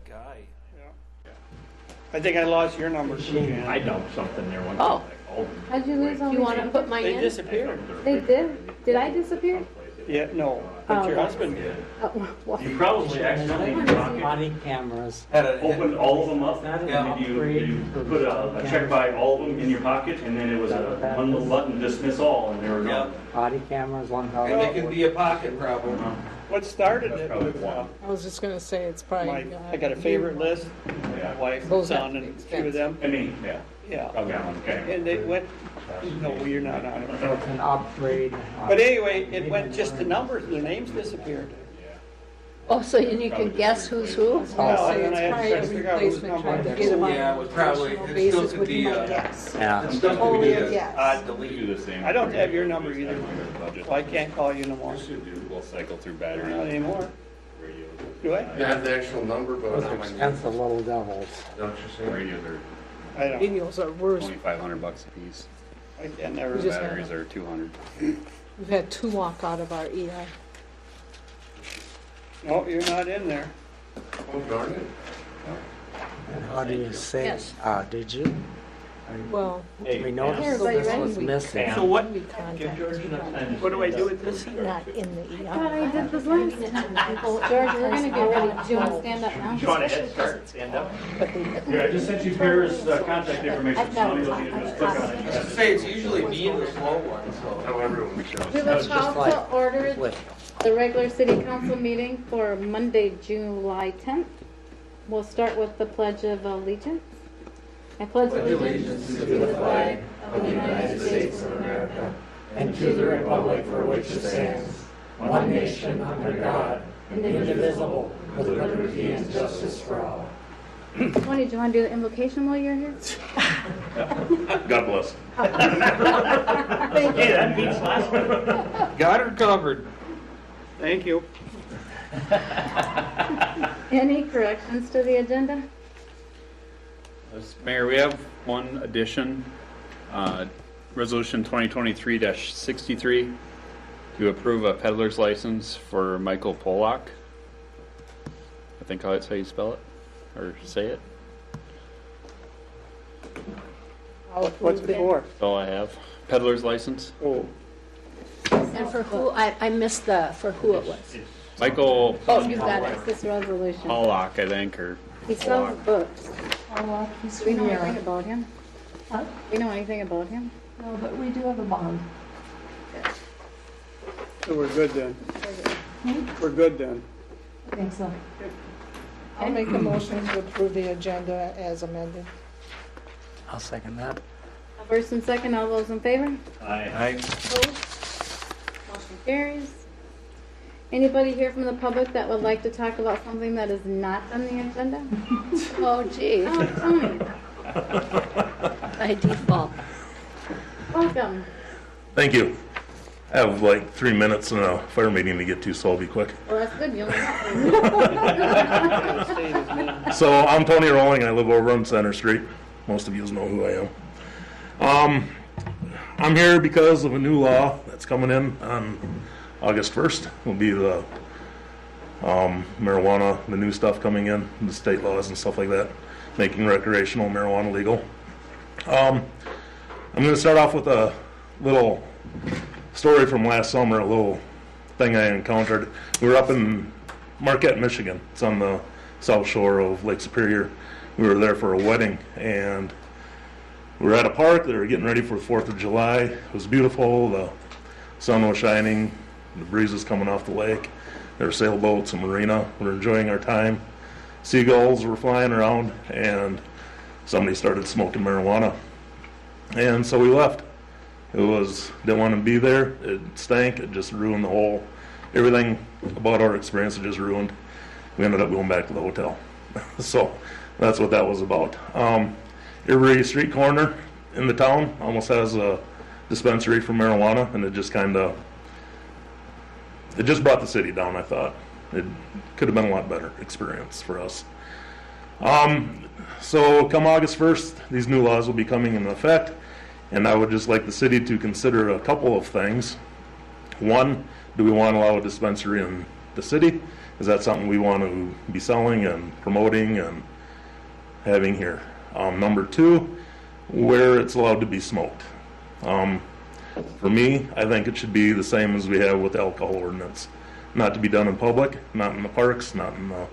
that guy. I think I lost your number too, Jan. I dumped something there one Oh. time. How'd you lose all Do you want to put mine They in? disappeared. They did? Did I disappear? Yeah, no, but your husband did. What? You probably accidentally in your pocket Body cameras. opened all of them up, and Yeah. then you put a check by all of them in your pocket, and then it was one little button, dismiss all, and they were gone. Body cameras, $1,000. And it can be a pocket problem. What started it Probably was, one. I was just gonna say, it's probably. I got a favorite list, my wife, Those have son, to be and a few of them, I mean, yeah. yeah. Okay, okay. And they went, no, you're not on So it. it's an upgrade. But anyway, it went just the numbers, their names disappeared. Oh, so you can guess who's who? I was gonna Well, say, and it's I had to probably try a to figure out whose replacement number trying to it get them on Yeah, it was probably, a it still basis could would be be my a guess. Yeah. Stuff Oh, could be yeah, yes. Odd We delete. do the same. I don't have your number either, so I can't call you no more. We'll cycle through Not battery. anymore. Do I? I have the actual number, but Those not my name. expensive little devils. Don't you say? Radios are I don't, Radios are worse. $2,500 a piece. I can never. We just- Batteries are 200. We've had 2 walk out of our EI. No, you're not in there. Oh, darn it. And how do you say, Yes. did you? Well. We noticed Everybody this ready? was missing. So what, We contacted what do I do with this? not in the I thought EI. I did this last time. George, we're gonna get ready. Do you want to stand up now? You want to head start, stand up? But they, Here, I just sent you Paris contact information. I've got Somebody will need to just click on I should it. say, it's usually me and the slow one, so. How everyone We shows. will just call like to order With the regular city council meeting for Monday, July 10th. We'll start with the Pledge of Allegiance. I pledge allegiance to the flag of the United States of America and to the republic for which it stands, one nation under God, indivisible, with liberty and justice for all. Tony, do you want to do the invocation while you're here? God bless. Thank Hey, you. that beats last one. Got her covered. Thank you. Any corrections to the agenda? Mayor, we have one addition, Resolution 2023-63, to approve a peddler's license for Michael Polak. I think that's how you spell it, or say it. What's it for? That's all I have. Peddler's license. Oh, And for who, I missed for who it was. Michael Oh, you got it, this resolution. Polak, I think, or He sells Polak. books. Do we know anything about him? Huh? We know anything about him? No, but we do have a bond. so we're good then. We're good then. I think so. I'll make a motion to approve the agenda as amended. I'll second that. First and second, all those in favor? Aye. Opposed? Motion carries. Anybody here from the public that would like to talk about something that is not on the agenda? Oh, gee, Oh, Tony, by default. welcome. Thank you. I have like 3 minutes in a fire meeting to get to, so I'll be quick. Well, that's good, you only have State his name. So I'm Tony Rowling, and I live over on Center Street. Most of you know who I am. I'm here because of a new law that's coming in on August 1st. Will be the marijuana, the new stuff coming in, the state laws and stuff like that, making recreational marijuana legal. I'm going to start off with a little story from last summer, a little thing I encountered. We were up in Marquette, Michigan. It's on the south shore of Lake Superior. We were there for a wedding, and we were at a park. They were getting ready for the 4th of July. It was beautiful. The sun was shining. The breeze was coming off the lake. There were sailboats and marina. We were enjoying our time. Seagulls were flying around, and somebody started smoking marijuana. And so we left. Didn't want to be there. It stank. It just ruined the whole, everything about our experience. It just ruined. We ended up going back to the hotel. So that's what that was about. Every street corner in the town almost has a dispensary for marijuana, and it just brought the city down, I thought. It could have been a lot better experience for us. So come August 1st, these new laws will be coming into effect, and I would just like the city to consider a couple of things. One, do we want to allow a dispensary in the city? Is that something we want to be selling and promoting and having here? Number two, where it's allowed to be smoked. For me, I think it should be the same as we have with the alcohol ordinance. Not to be done in public, not in the parks, not in the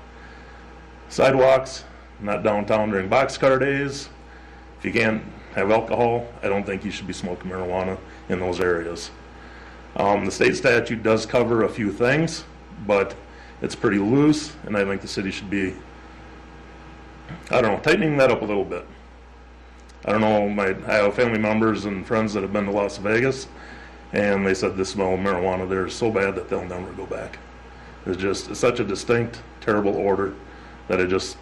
sidewalks, not downtown during boxcar days. If you can't have alcohol, I don't think you should be smoking marijuana in those areas. The state statute does cover a few things, but it's pretty loose, and I think the city should be, I don't know, tightening that up a little bit. I don't know, I have family members and friends that have been to Las Vegas, and they said the smell of marijuana there is so bad that they'll never go back. It's such a distinct, terrible odor that it just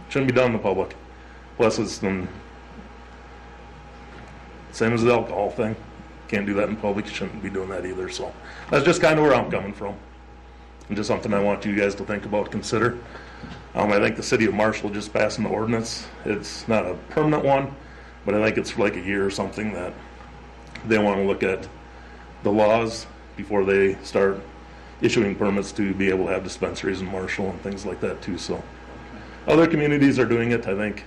shouldn't be done in the public. Plus, it's the same as the alcohol thing. Can't do that in public. You shouldn't be doing that either. So that's just kind of where I'm coming from. And just something I want you guys to think about, consider. I think the city of Marshall just passed an ordinance. It's not a permanent one, but I think it's for like a year or something that they want to look at the laws before they start issuing permits to be able to have dispensaries in Marshall and things like that too. So other communities are doing it. I think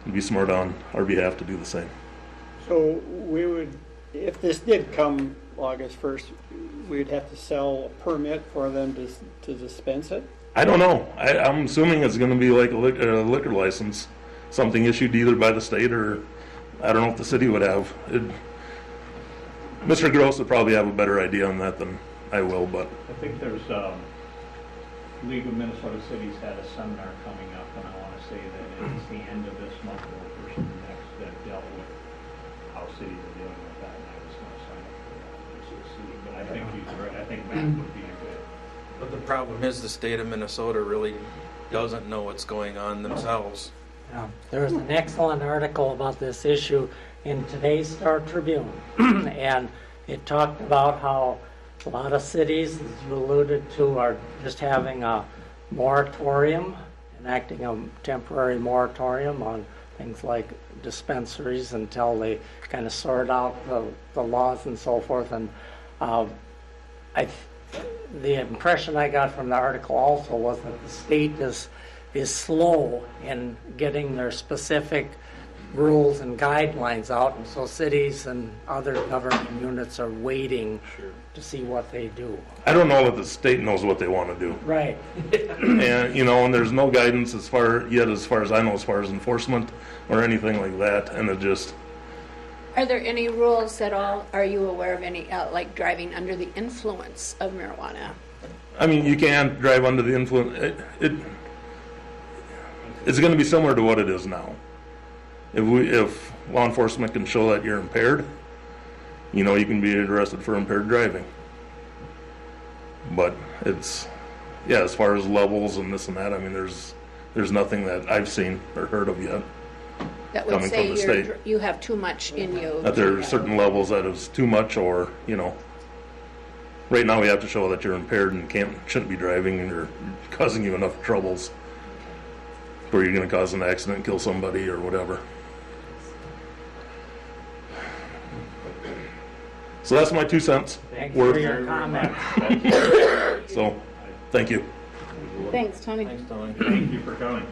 it'd be smart on our behalf to do the same. So we would, if this did come August 1st, we'd have to sell a permit for them to dispense it? I don't know. I'm assuming it's going to be like a liquor license, something issued either by the state or I don't know if the city would have. Mr. Gross would probably have a better idea on that than I will, but I think there's League of Minnesota Cities had a seminar coming up, and I want to say that it's the end of this month or first of the next that dealt with how cities are dealing with that, and I was going to sign up for that just to see. But I think he's right. I think Matt would be a good. But the problem is the state of Minnesota really doesn't know what's going on themselves. There was an excellent article about this issue in today's Star Tribune, and it talked about how a lot of cities, as you alluded to, are just having a moratorium, enacting a temporary moratorium on things like dispensaries until they kind of sort out the laws and so forth. And the impression I got from the article also was that the state is slow in getting their specific rules and guidelines out, and so cities and other government units are waiting to see what they do. I don't know that the state knows what they want to do. Right. And and there's no guidance as far as I know, as far as enforcement or anything like that. And it just. Are there any rules at all? Are you aware of any, like driving under the influence of marijuana? I mean, you can't drive under the influence. It's going to be similar to what it is now. If law enforcement can show that you're impaired, you can be arrested for impaired driving. But as far as levels and this and that, I mean, there's nothing that I've seen or heard of yet. That would coming say from the state. you have too much in you. That there are certain levels that is too much, or right now we have to show that you're impaired and shouldn't be driving, and you're causing you enough troubles where you're going to cause an accident and kill somebody or whatever. So that's my 2 cents Thanks worth. for your comments. So, thank you. Thanks, Tony. Thanks, Tony. Thank you for coming.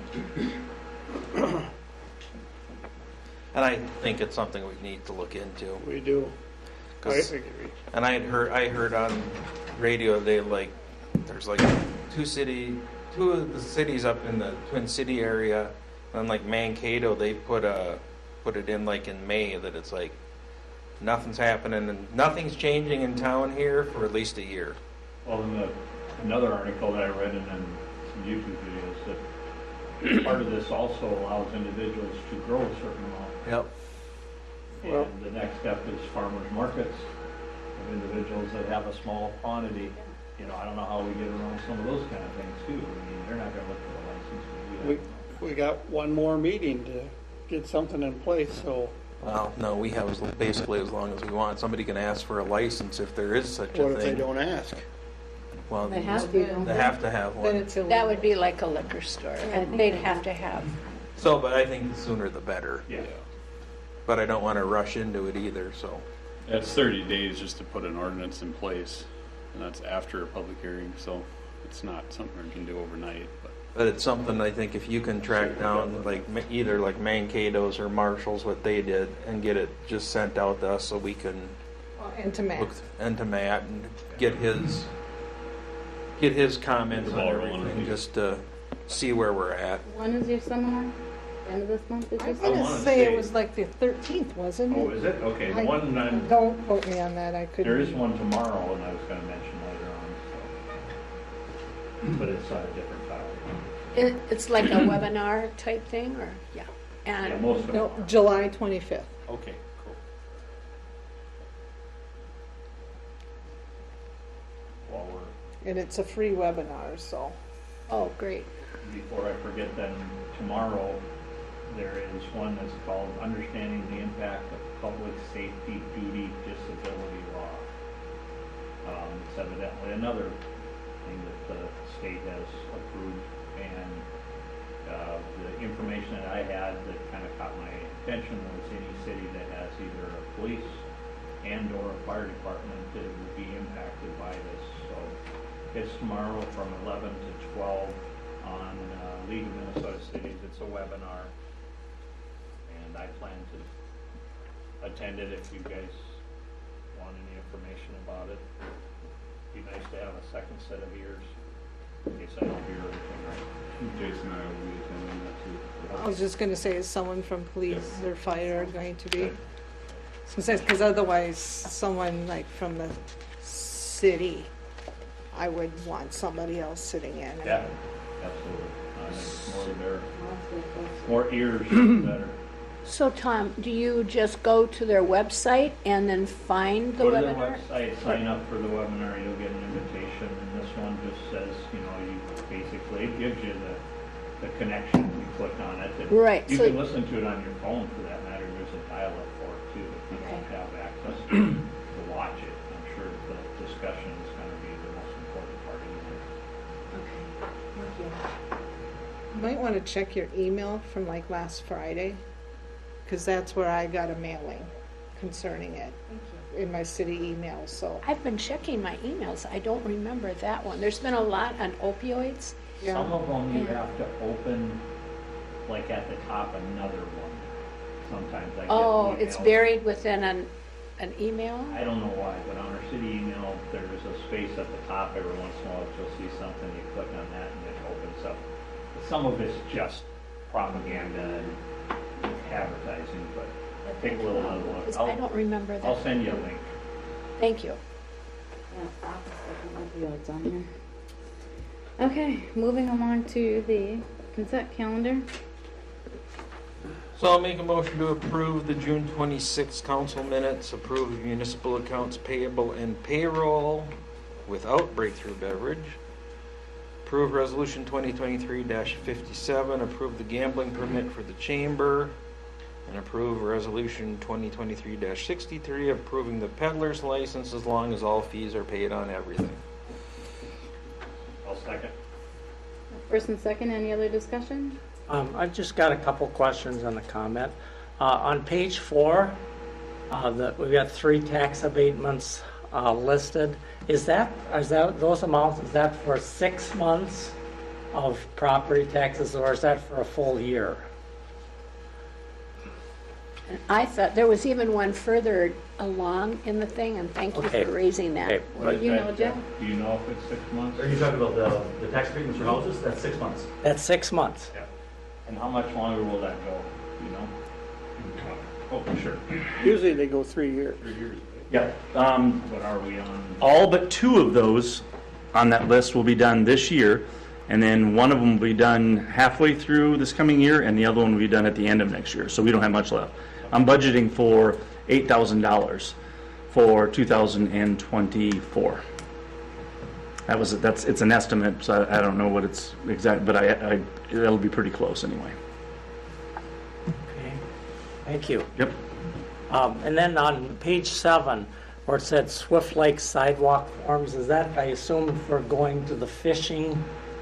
And I think it's something we need to look into. We do. I 'Cause- agree. And I heard on radio there's like two of the cities up in the Twin City area, and like Mankato, they put it in like in May that it's like nothing's happening and nothing's changing in town here for at least a year. Well, in another article that I read and then some YouTube videos that part of this also allows individuals to grow a certain amount. Yep. And the next step is farmers markets of individuals that have a small quantity. I don't know how we get around some of those kind of things too. I mean, they're not going to look for a license. We got one more meeting to get something in place, so Well, no, we have basically as long as we want. Somebody can ask for a license if there is such a what if they thing. don't ask? Well, They have to. They have to have Then one. it's illegal. That would be like a liquor store. I think They'd they- have to have. So, but I think the sooner the better. Yeah. But I don't want to rush into it either, so. It's 30 days just to put an ordinance in place, and that's after a public hearing, so It's not something we can do overnight, but. But it's something I think if you can track down, like either like Mankato's or Marshall's, what they did, and get it just sent out to us so we can And to Matt. look and to Matt and get his comments on everything, just to see where we're at. When is your seminar? End of this month, did I you was say? gonna wanna say it say- was like the 13th, wasn't it? Oh, is it? Okay, the one, Don't quote me on that, I couldn't. There is one tomorrow, and I was gonna mention later on, so. But it's on a different topic. It's like a webinar type thing, or, yeah. Yeah, And most of them No, are. July 25th. Okay, cool. While we're, And it's a free webinar, so. oh, great. before I forget, then tomorrow, there is one that's called Understanding the Impact of Public Safety Duty Disability Law. It's evidently another thing that the state has approved, and the information that I had that kind of caught my attention was any city that has either a police and or a fire department that would be impacted by this. So it's tomorrow from 11 to 12 on League of Minnesota Cities. It's a webinar, and I plan to attend it if you guys want any information about it. Be nice to have a second set of ears in case I don't hear everything right. Jason and I will be attending that too. I was just gonna say, is someone from police or fire going to be? Because otherwise, someone like from the city, I would want somebody else sitting in. Yeah, absolutely. I think more ears, the better. So Tom, do you just go to their website and then find the Go to their webinar? website, sign up for the webinar, you'll get an invitation, and this one just says, you basically, it gives you the connection, you click on it. and Right, You so- can listen to it on your phone for that matter, there's a dial-up for it too, if you don't Okay. have access to watch it. I'm sure the discussion is gonna be the most important part of it. Okay, thank you. You might want to check your email from like last Friday, because that's where I got a mailing concerning it in my city email, so. I've been checking my emails. I don't remember that one. There's been a lot on opioids. Yeah. Some of them you Yeah. have to open, like at the top, another one. Sometimes I get Oh, it's emails. buried within an email? I don't know why, but on our city email, there's a space at the top every once in a while, you'll see something, you click on that and it opens up. Some of it's just propaganda and advertising, but take a little look. 'Cause I don't remember I'll that. send you a link. Thank you. Yeah, opioids on here. Okay, moving along to the consent calendar. So I'll make a motion to approve the June 26th council minutes, approve municipal accounts payable and payroll without breakthrough beverage. Approve resolution 2023-57, approve the gambling permit for the chamber, and approve resolution 2023-63, approving the peddler's license as long as all fees are paid on everything. I'll second. First and second, any other discussion? I've just got a couple questions and a comment. On page 4, we've got 3 tax abatements listed. Is that those amounts, is that for 6 months of property taxes, or is that for a full year? And I thought there was even one further along in the thing, and thank you Okay. for raising that. Okay. What is You that, know, Jeff? Do you know if it's 6 months? Are you talking about the tax treatments for houses? That's 6 months. That's 6 months. Yeah. And how much longer will that go, do you know? Oh, sure. Usually they go 3 years. Yeah. What are we on? All but 2 of those on that list will be done this year, and then one of them will be done halfway through this coming year, and the other one will be done at the end of next year, so we don't have much left. I'm budgeting for $8,000 for 2024. It's an estimate, so I don't know what it's exact, but it'll be pretty close anyway. Okay, thank you. Yep. And then on page 7, where it said Swift Lake sidewalk forms, is that, I assume, for going to the fishing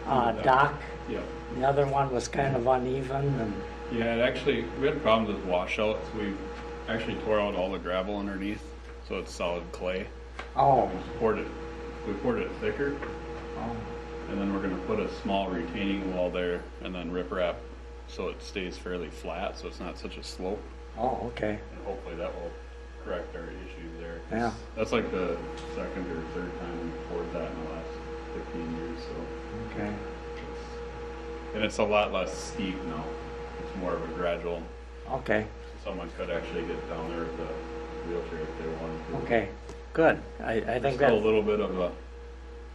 dock? Yeah. The other one was kind of uneven, and Yeah, we had problems with washouts. We actually tore out all the gravel underneath, so it's solid clay. oh, We poured it thicker, And then we're gonna put a small retaining wall there and then riprap so it stays fairly flat, so it's not such a slope. Oh, okay. And hopefully that will correct our issues there. 'Cause Yeah. That's like the second or third time we've poured that in the last 15 years, so. Okay. And it's a lot less steep now. It's more of a gradual. Okay. Someone could actually get down there with a wheelchair if they wanted to. Okay. Good. I There's think still a that. little bit of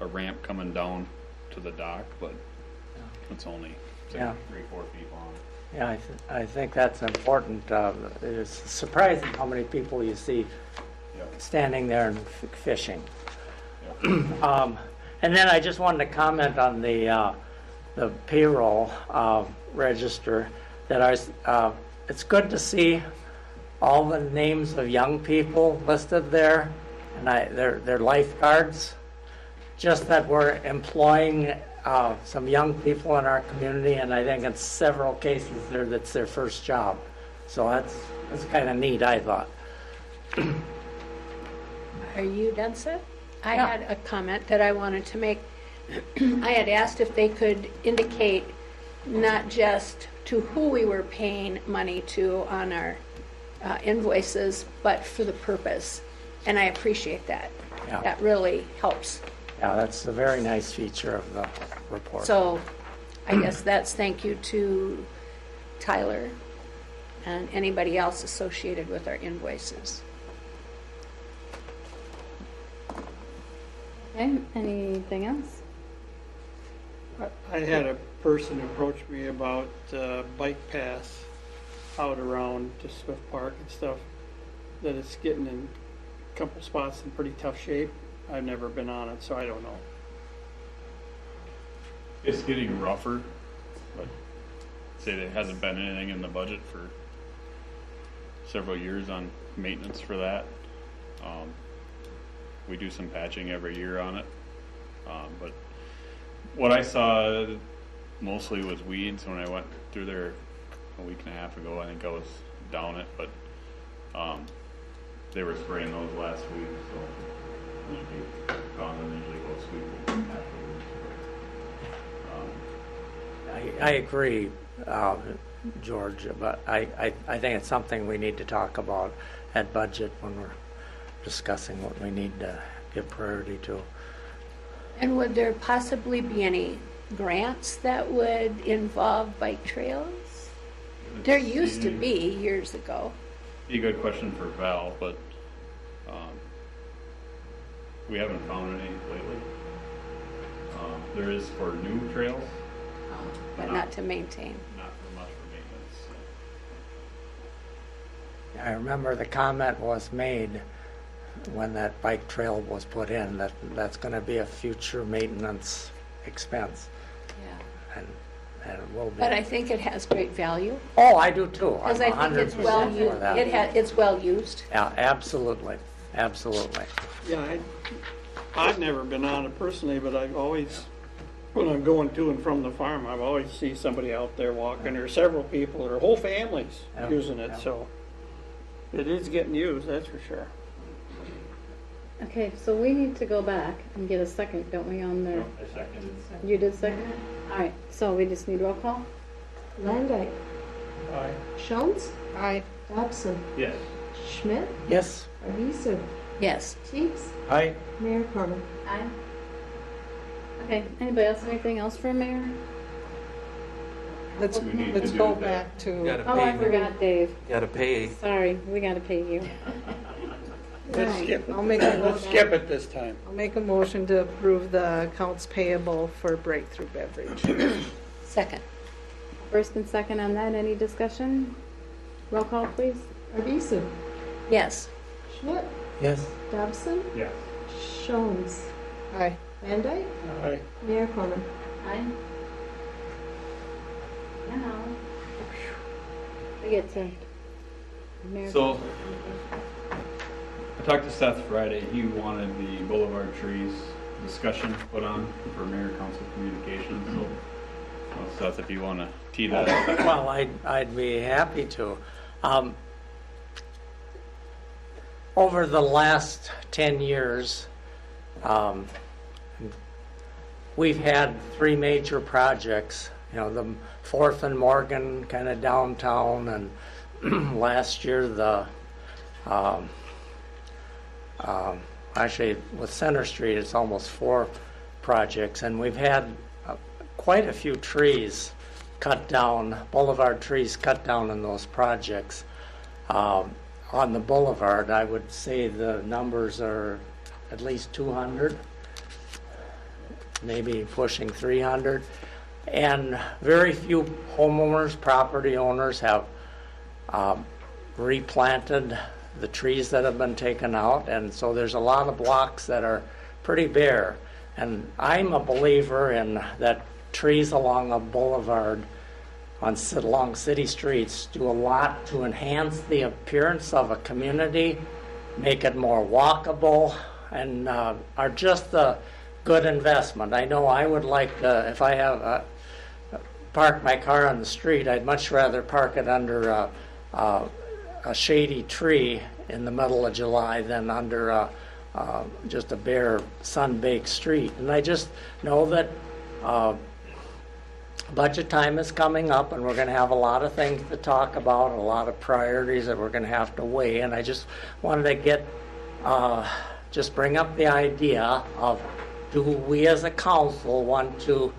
a ramp coming down to the dock, but it's only say, Yeah. 3-4 feet long. Yeah, I think that's important. It's surprising how many people you see Yep. standing there and fishing. Yep. And then I just wanted to comment on the payroll register that it's good to see all the names of young people listed there, and they're lifeguards. Just that we're employing some young people in our community, and I think in several cases that's their first job. So that's kind of neat, I thought. Are you done, Seth? I Yeah. had a comment that I wanted to make. I had asked if they could indicate not just to who we were paying money to on our invoices, but for the purpose. And I appreciate that. Yeah. That really helps. Yeah, that's a very nice feature of the report. So I guess that's thank you to Tyler and anybody else associated with our invoices. Okay, anything else? I had a person approach me about bike paths out around the Swift Park and stuff, that it's getting in a couple spots in pretty tough shape. I've never been on it, so I don't know. It's getting rougher, but say there hasn't been anything in the budget for several years on maintenance for that. We do some patching every year on it, but what I saw mostly was weeds when I went through there a week and a half ago. I think I was down it, but they were spraying those last week, so usually gone and usually go sweep afterwards. I agree, George, but I think it's something we need to talk about at budget when we're discussing what we need to give priority to. And would there possibly be any grants that would involve bike trails? There used to be years ago. Be a good question for Val, but we haven't found any lately. There is for new trails, But not to maintain. not for much for maintenance. I remember the comment was made when that bike trail was put in that that's going to be a future maintenance expense, Yeah. and it will be. But I think it has great value. Oh, I do too. I'm Because I think it's 100% well for used. that. It's well used. Yeah, absolutely, absolutely. Yeah, I've never been on it personally, but I've always, when I'm going to and from the farm, I've always see somebody out there walking, or several people, or whole families Yeah, using it, yeah. so it is getting used, that's for sure. Okay, so we need to go back and get a second, don't we, on there? I second. You did second it? All right, so we just need roll call? Landau, Aye. Jones, Aye. Dobson, Yes. Schmidt, Yes. Arvizo, Yes. Teagues, Aye. Mayor Corman. Aye. Okay, anybody else have anything else for Mayor? Let's, We need let's to go do back to, Gotta Oh, I pay, forgot, Dave. gotta pay. Sorry, we gotta pay you. Let's Right. skip it. I'll make a Let's motion. skip it this time. I'll make a motion to approve the accounts payable for Breakthrough Beverage. Second. First and second on that, any discussion? Roll call, please. Arvizo, Yes. Schmidt, Yes. Dobson, Yes. Jones, Aye. Landau, Aye. Mayor Corman. Aye. Now, we get to Mayor. So, I talked to Seth Friday. He wanted the Boulevard Trees discussion put on for Mayor Council Communications. So, Seth, if you want to tee that up. Well, I'd be happy to. Over the last 10 years, we've had 3 major projects, the 4th and Morgan kind of downtown, and last year actually with Center Street it's almost 4 projects, and we've had quite a few trees cut down, boulevard trees cut down in those projects. On the boulevard, I would say the numbers are at least 200, maybe pushing 300. And very few homeowners, property owners have replanted the trees that have been taken out. And so there's a lot of blocks that are pretty bare. And I'm a believer in that trees along a boulevard along city streets do a lot to enhance the appearance of a community, make it more walkable, and are just a good investment. I know I would like, if I have park my car on the street, I'd much rather park it under a shady tree in the middle of July than under just a bare sun-baked street. And I just know that budget time is coming up, and we're going to have a lot of things to talk about, a lot of priorities that we're going to have to weigh. And I just wanted to get, just bring up the idea of, do we as a council want to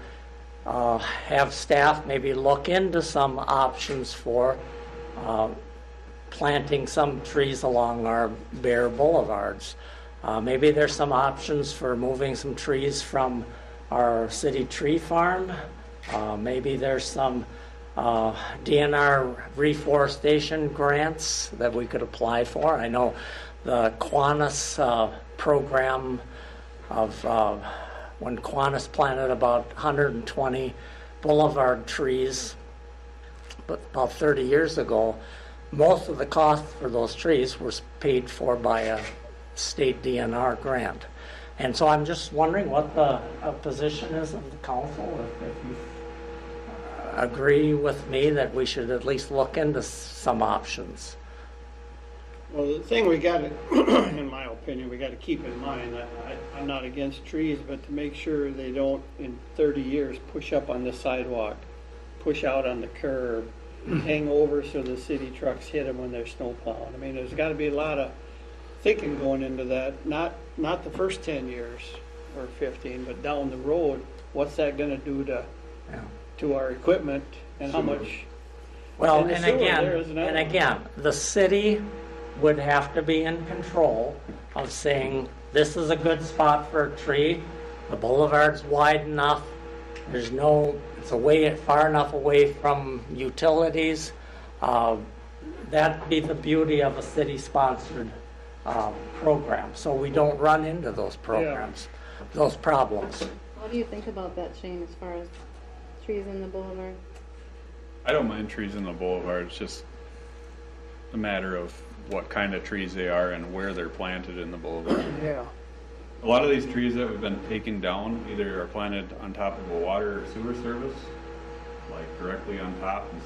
have staff maybe look into some options for planting some trees along our bare boulevards? Maybe there's some options for moving some trees from our city tree farm. Maybe there's some DNR reforestation grants that we could apply for. I know the Kiwanis program of when Kiwanis planted about 120 boulevard trees, but about 30 years ago, most of the cost for those trees was paid for by a state DNR grant. And so I'm just wondering what the position is of the council, if you agree with me that we should at least look into some options. Well, the thing we got to, in my opinion, we got to keep in mind, I'm not against trees, but to make sure they don't, in 30 years, push up on the sidewalk, push out on the curb, hang over so the city trucks hit them when they're snow plowing. I mean, there's got to be a lot of thinking going into that, not the first 10 years or 15, but down the road, what's that going to do to our equipment and how much? Well, and again, the city would have to be in control of saying, this is a good spot for a tree, the boulevard's wide enough, it's far enough away from utilities. That'd be the beauty of a city-sponsored program, so we don't run into those programs, those problems. What do you think about that, Shane, as far as trees in the boulevard? I don't mind trees in the boulevard. It's just a matter of what kind of trees they are and where they're planted in the boulevard. Yeah. A lot of these trees that we've been taking down either are planted on top of a water or sewer service, like directly on top. In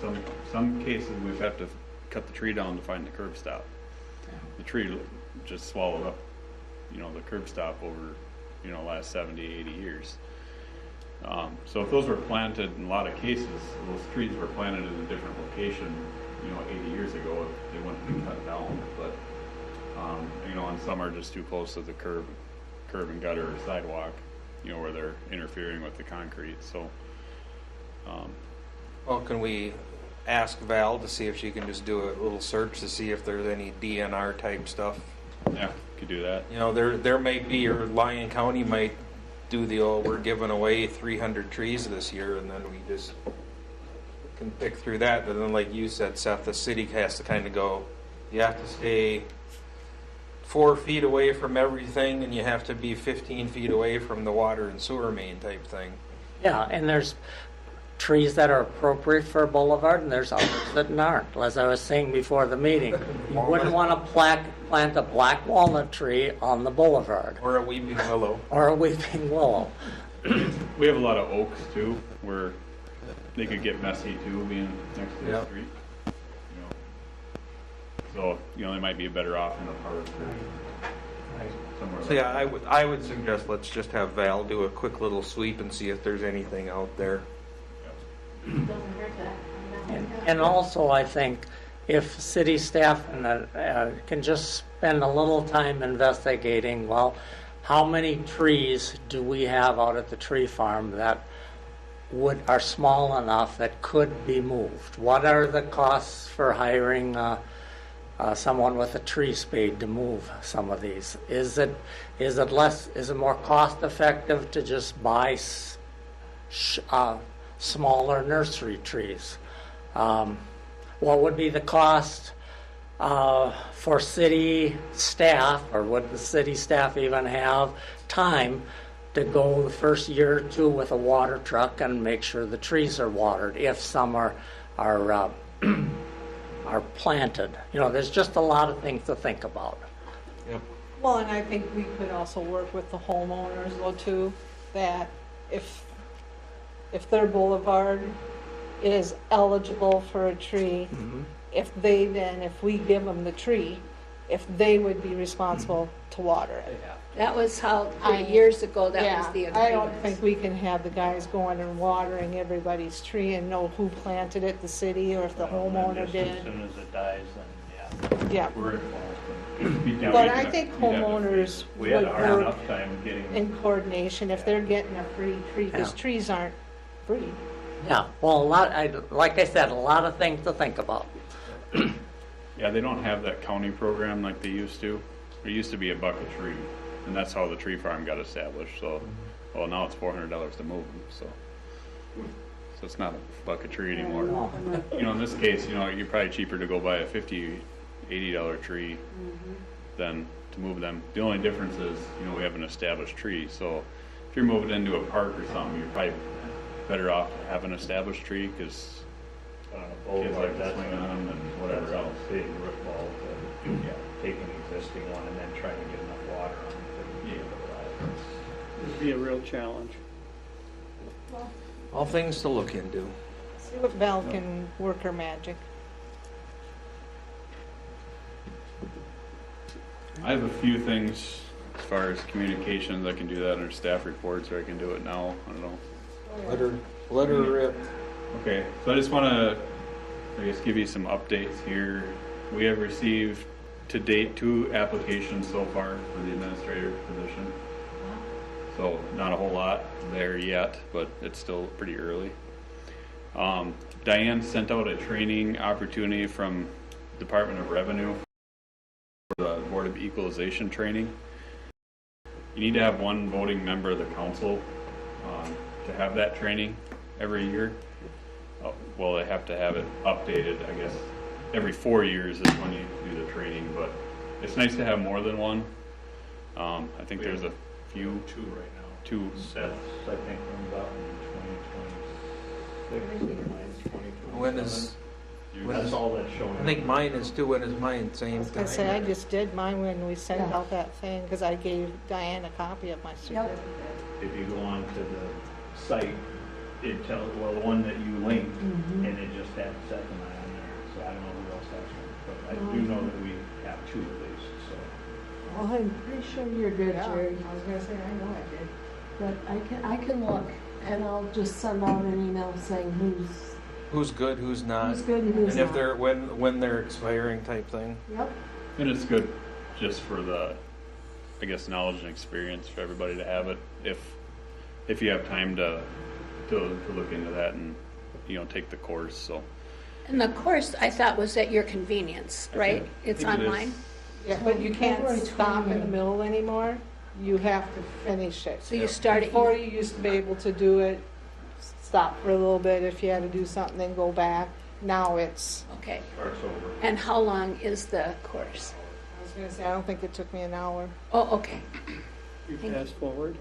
some cases, we've had to cut the tree down to find the curb stop. The tree just swallowed up, the curb stop over, last 70, 80 years. So if those were planted, in a lot of cases, those trees were planted in a different location, 80 years ago, they wouldn't be cut down. But, and some are just too close to the curb and gutter or sidewalk, where they're interfering with the concrete. So, Well, can we ask Val to see if she can just do a little search to see if there's any DNR type stuff? yeah, could do that. There might be, or Lyon County might do we're giving away 300 trees this year, and then we just can pick through that. But then, like you said, Seth, the city has to kind of go, you have to stay 4 feet away from everything, and you have to be 15 feet away from the water and sewer main type thing. Yeah, and there's trees that are appropriate for a boulevard, and there's others that aren't. As I was saying before the meeting, you wouldn't want to plant a black walnut tree on the boulevard. Or a weeping willow. Or a weeping willow. We have a lot of oaks too, where they could get messy too, being next to the street. So, they might be better off in the park. somewhere So like yeah, that. I would suggest let's just have Val do a quick little sweep and see if there's anything out there. Doesn't hurt that. And also, I think if city staff can just spend a little time investigating, well, how many trees do we have out at the tree farm that are small enough that could be moved? What are the costs for hiring someone with a tree spade to move some of these? Is it more cost effective to just buy smaller nursery trees? What would be the cost for city staff, or would the city staff even have time to go the first year or two with a water truck and make sure the trees are watered if some are planted? You know, there's just a lot of things to think about. Yep. Well, and I think we could also work with the homeowners though too, that if their boulevard is eligible for a tree, if we give them the tree, if they would be responsible to water it. That was how, 3 years ago, that was the I don't agreement. think we can have the guys going and watering everybody's tree and know who planted it, the city, or if the homeowner As did. soon as it dies, then, Yeah, We're involved. but I think homeowners we had would a hard work enough time getting. in coordination if they're getting a free tree, because Yeah. trees aren't free. Yeah, well, like I said, a lot of things to think about. Yeah, they don't have that county program like they used to. There used to be a buck a tree, and that's how the tree farm got established. So, well, now it's $400 to move them. So it's not a buck a tree anymore. You know, in this case, you know, you're probably cheaper to go buy a $50, $80 tree than to move them. The only difference is, you know, we have an established tree. So if you're moving into a park or something, you're probably better off to have an established tree because kids like to swing on them and whatever else. Big root ball to take an existing one and then try to get enough water on it to be able to rise. It'd be a real challenge. All things to look into. See what Val can work her magic. I have a few things as far as communications. I can do that under staff reports, or I can do it now. I don't know. Let her rip. Okay, so I just want to, I guess, give you some updates here. We have received to date 2 applications so far for the administrator position. So not a whole lot there yet, but it's still pretty early. Diane sent out a training opportunity from Department of Revenue for the Board of Equalization training. You need to have 1 voting member of the council to have that training every year. Well, they have to have it updated, I guess. Every 4 years is when you do the training, but it's nice to have more than 1. I think there's a few. 2 right now. 2. Seth's, I think, runs out in 2026. Mine's 2027. When is? That's all that's showing. I think mine is too. When is mine? I Same was gonna time. say, I just did mine when we sent out that thing, because I gave Diane a copy of my certificate. If you go on to the site, it tells, well, the one that you linked, and it just had Seth and I on there, so I don't know who else has one, but I do know that we have 2 at least, so. Well, I'm pretty sure you're good, Yeah, Jerry, I was gonna say, I know I did. but I can look, and I'll just send out an email saying Who's good? Who's not? who's good and who's And if not. they're when they're expiring type thing. Yep, And it's good just for the, I guess, knowledge and experience for everybody to have it if you have time to look into that and, you know, take the course. So And the course, I thought, was at your convenience, right? It's I think it is. online? Yeah, but you can't February stop in the 28th. middle anymore. You have to finish it. So you start at, Before you used to be able to do it, stop for a little bit if you had to do something, then go back. Now it's, okay. Starts over. And how long is the course? I was gonna say, I don't think it took me an hour. Oh, okay. You Thank fast forward.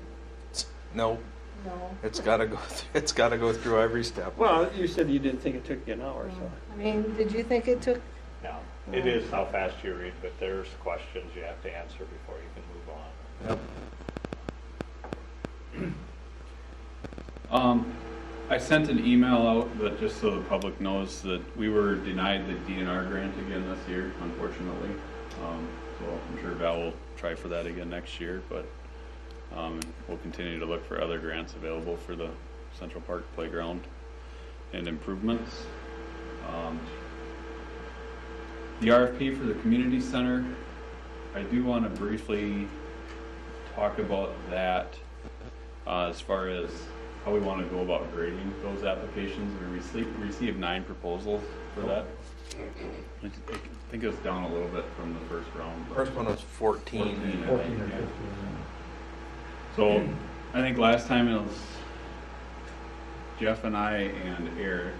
No, No. it's got to go. It's got to go through every step. Well, you said you didn't think it took you an hour, so. I mean, did you think it took? Now, it is how fast you read, but there's questions you have to answer before you can move on. I sent an email out that just so the public knows that we were denied the DNR grant again this year, unfortunately. So I'm sure Val will try try for that again next year, but we'll continue to look for other grants available for the Central Park playground and improvements. The RFP for the community center, I do want to briefly talk about that as far as how we want to go about grading those applications. We received 9 proposals for that. I think it was down a little bit from the first round. First one was 14. 14 or 15. So I think last time it was Jeff and I and Eric.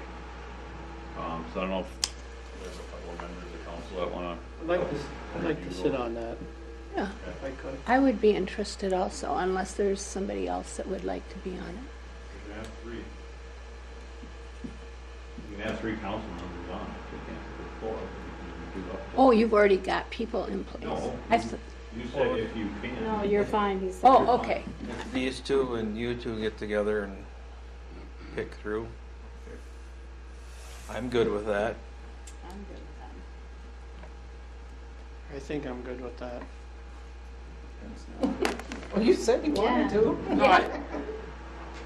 So I don't know if there's a couple of members of council that want I'd like to sit on that, Yeah, if I could. I would be interested also, unless there's somebody else that would like to be on it. You can have 3. You can have 3 council members on it. You can't have 4. You can do up to- Oh, you've already got people in place. No. I th- You said if you can. No, you're fine, he said. Oh, okay. If these two and you two get together and pick through, I'm good with that. I'm good with that. I think I'm good with that. Well, you said you wanted to. No,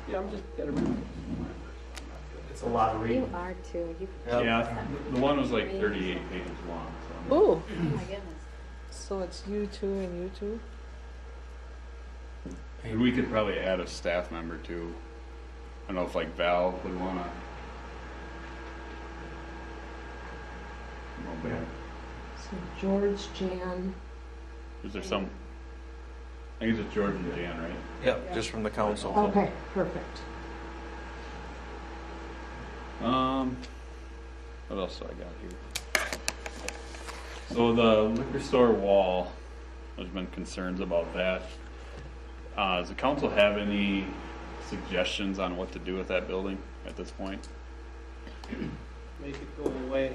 yeah, I'm just, gotta remember. It's a lot of You reading. are too. You, Yeah, the one was like 38 pages long. So. Ooh, oh my goodness. So it's you two and you two? And we could probably add a staff member too. I don't know if like Val would want to. So George, Jan, Is there some? I think it's just George and Jan, right? Yep, just from the council. okay, perfect. What else do I got here? So the liquor store wall, there's been concerns about that. Does the council have any suggestions on what to do with that building at this point? Make it go away.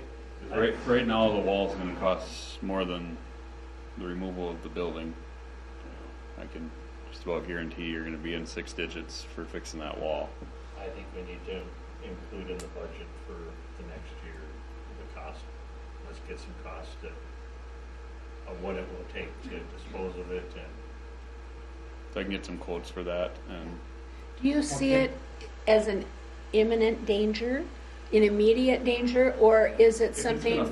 Right now, the wall's gonna cost more than the removal of the building. I can just about guarantee you're gonna be in 6 digits for fixing that wall. I think we need to include in the budget for the next year the cost. Let's get some cost of what it will take to dispose of it and. So I can get some quotes for that, and do you see it as an imminent danger, an immediate danger, or is it if something? it's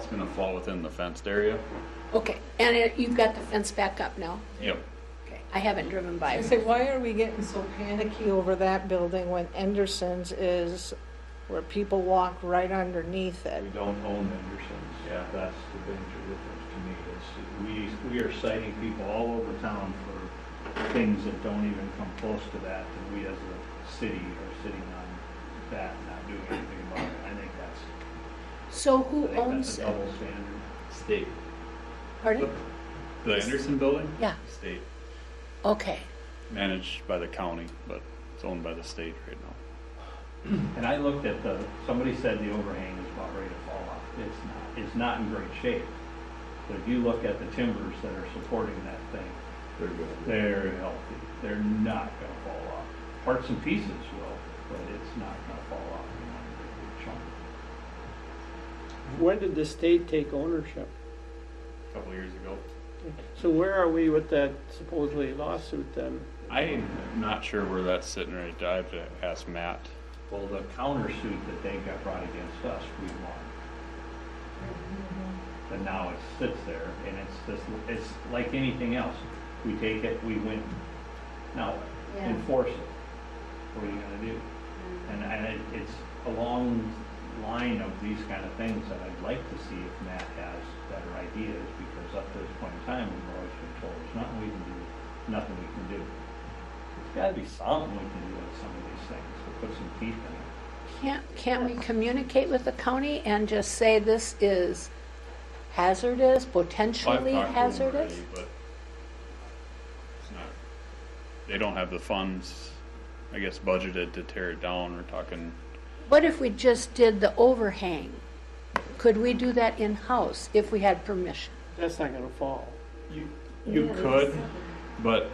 gonna fall within the fenced area. Okay, and you've got the fence back up now? Yep. Okay, I haven't driven by I it. say, why are we getting so panicky over that building when Anderson's is where people walk right underneath it? We don't own Henderson's. Yeah, that's the major difference to me. Is we are citing people all over town for things that don't even come close to that, and we as a city are sitting on that and not doing anything about it. I think So who that's owns a it? double standard. State. Pardon? The Anderson building? Yeah, State. okay. Managed by the county, but it's owned by the state right now. And I looked at somebody said the overhang is about ready to fall off. It's not. It's not in great shape. But if you look at the timbers that are supporting that thing, They're good. they're healthy. They're not going to fall off. Parts and pieces will, but it's not going to fall off in one big chunk. When did the state take ownership? A couple years ago. So where are we with that supposedly lawsuit then? I'm not sure where that's sitting right now. I have to ask Matt. Well, the countersuit that they got brought against us, we won. But now it sits there, and it's like anything else. We take it, we win. Now, Yeah. enforce it. What are you gonna do? And it's a long line of these kind of things that I'd like to see if Matt has better ideas, because up to this point in time, we've always been told there's nothing we can do, nothing we can do. There's gotta be something we can do with some of these things, to put some teeth in it. Can't we communicate with the county and just say this is hazardous, Well, I've potentially talked to him hazardous? already, but it's not. They don't have the funds, I guess, budgeted to tear it down. We're talking. What if we just did the overhang? Could we do that in-house if we had permission? That's not gonna fall. You could, but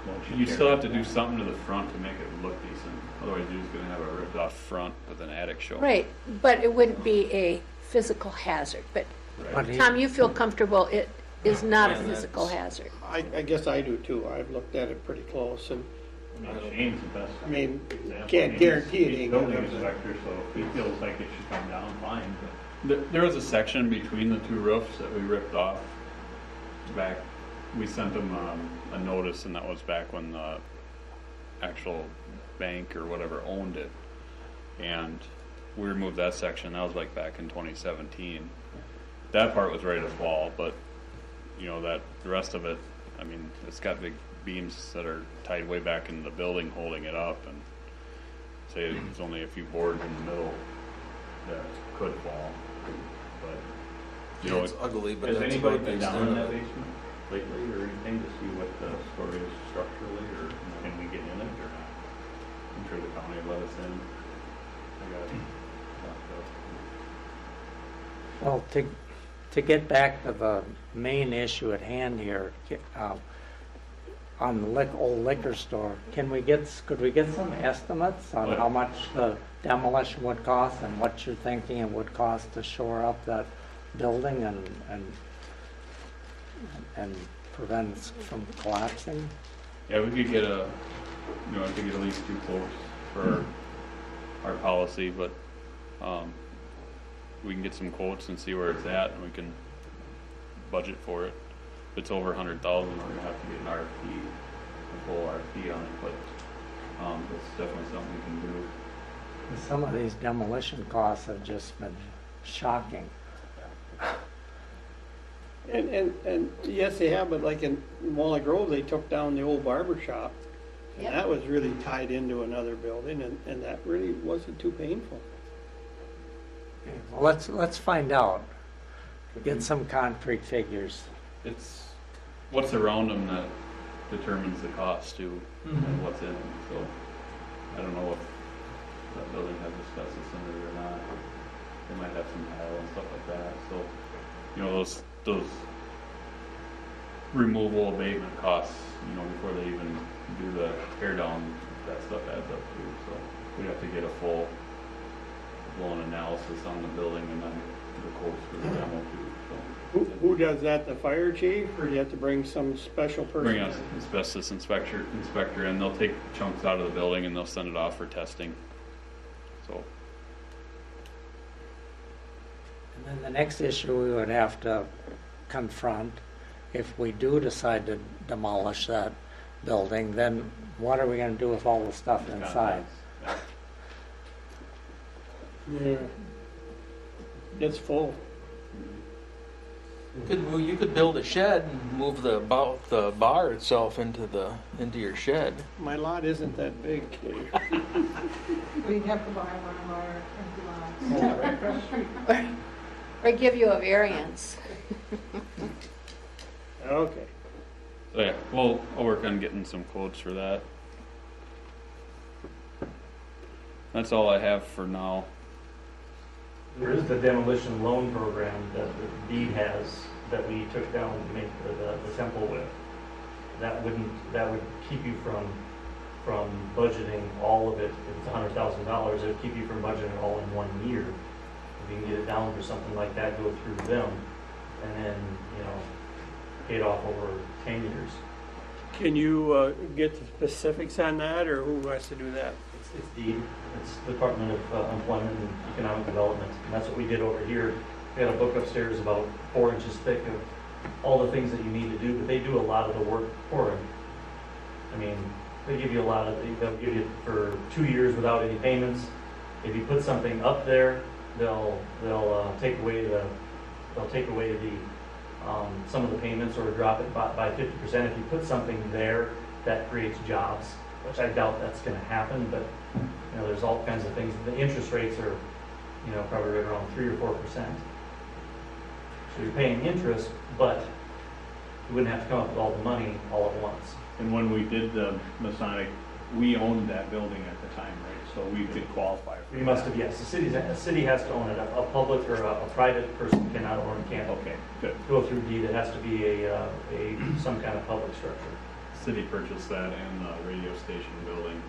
Won't you tear still it have to do down? something to the front to make it look decent. Otherwise, you're just gonna have a ripped off front with an attic show. Right, but it wouldn't be a physical hazard. But Right. But Tom, you feel comfortable is not a Yeah, physical that's- hazard. I guess I do too. I've looked at it pretty close and, I mean, Shane's the best. I mean, example. can't I mean, guarantee it he's ain't building gonna- inspector, so if he feels like it should come down, fine, but There was a section between the two roofs that we ripped off back. We sent them a notice, and that was back when the actual bank or whatever owned it. And we removed that section. That was like back in 2017. That part was ready to fall, but you know that the rest of it, I mean, it's got big beams that are tied way back in the building holding it up, and say there's only a few boards in the middle that could fall. But you know, It's ugly, but has that's anybody about the been down extent in of that it. basement lately or anything to see what the story is structurally, or can we get in it or not? I'm sure the county will let us in. I got it locked up. Well, to get back to the main issue at hand here, on the old liquor store, could we get some estimates on how much the demolition would cost and what you're thinking it would cost to shore up that building and prevent it from collapsing? yeah, we could get I could get at least 2 quotes for our policy, but we can get some quotes and see where it's at, and we can budget for it. If it's over 100,000, we're gonna have to get an RFP, a full RFP on it, but it's definitely something we can do. Some of these demolition costs have just been shocking. and yes, they have, but like in Walla Grove, they took down the old barber shop. And Yep. that was really tied into another building and that really wasn't too painful. Well, let's find out. Get some concrete figures. It's what's around them that determines the cost too, and what's in them. So I don't know if that building has asbestos in it or not. They might have some tile and stuff like that. So you know those removal abatement costs, you know, before they even do the tear down, that stuff adds up too. So we have to get a full blown analysis on the building and then the quotes for the demo too. So Who does that, the fire chief, or do you have to bring some special person? bring us asbestos inspector, and they'll take chunks out of the building and they'll send it off for testing. So And then the next issue we would have to confront, if we do decide to demolish that building, then what are we going to do with all the stuff inside? Yeah. It's full. You could build a shed and move the bar itself into your shed. My lot isn't that big. We'd have to buy one of our empty lots. Or give you a variance. Okay. So yeah, I'll work on getting some quotes for that. That's all I have for now. There is the demolition loan program that the deed has that we took down to make the temple with. That would keep you from budgeting all of it. If it's $100,000, it would keep you from budgeting it all in 1 year. If you can get it down for something like that, go through them, and then, pay it off over 10 years. Can you get the specifics on that, or who has to do that? It's deed. It's Department of Employment and Economic Development, and that's what we did over here. We had a book upstairs about 4 inches thick of all the things that you need to do, but they do a lot of the work for it. I mean, they give you they'll give you for 2 years without any payments. If you put something up there, they'll take away the some of the payments or drop it by 50%. If you put something there, that creates jobs, which I doubt that's going to happen, but there's all kinds of things. The interest rates are, probably right around 3 or 4%. So you're paying interest, but you wouldn't have to come up with all the money all at once. And when we did the Masonic, we owned that building at the time, right? So we could qualify for You must have, yes. The city has to own it. A public or a private person cannot own it, can't Okay, good. go through deed. It has to be some kind of public structure. City purchased that and the radio station building.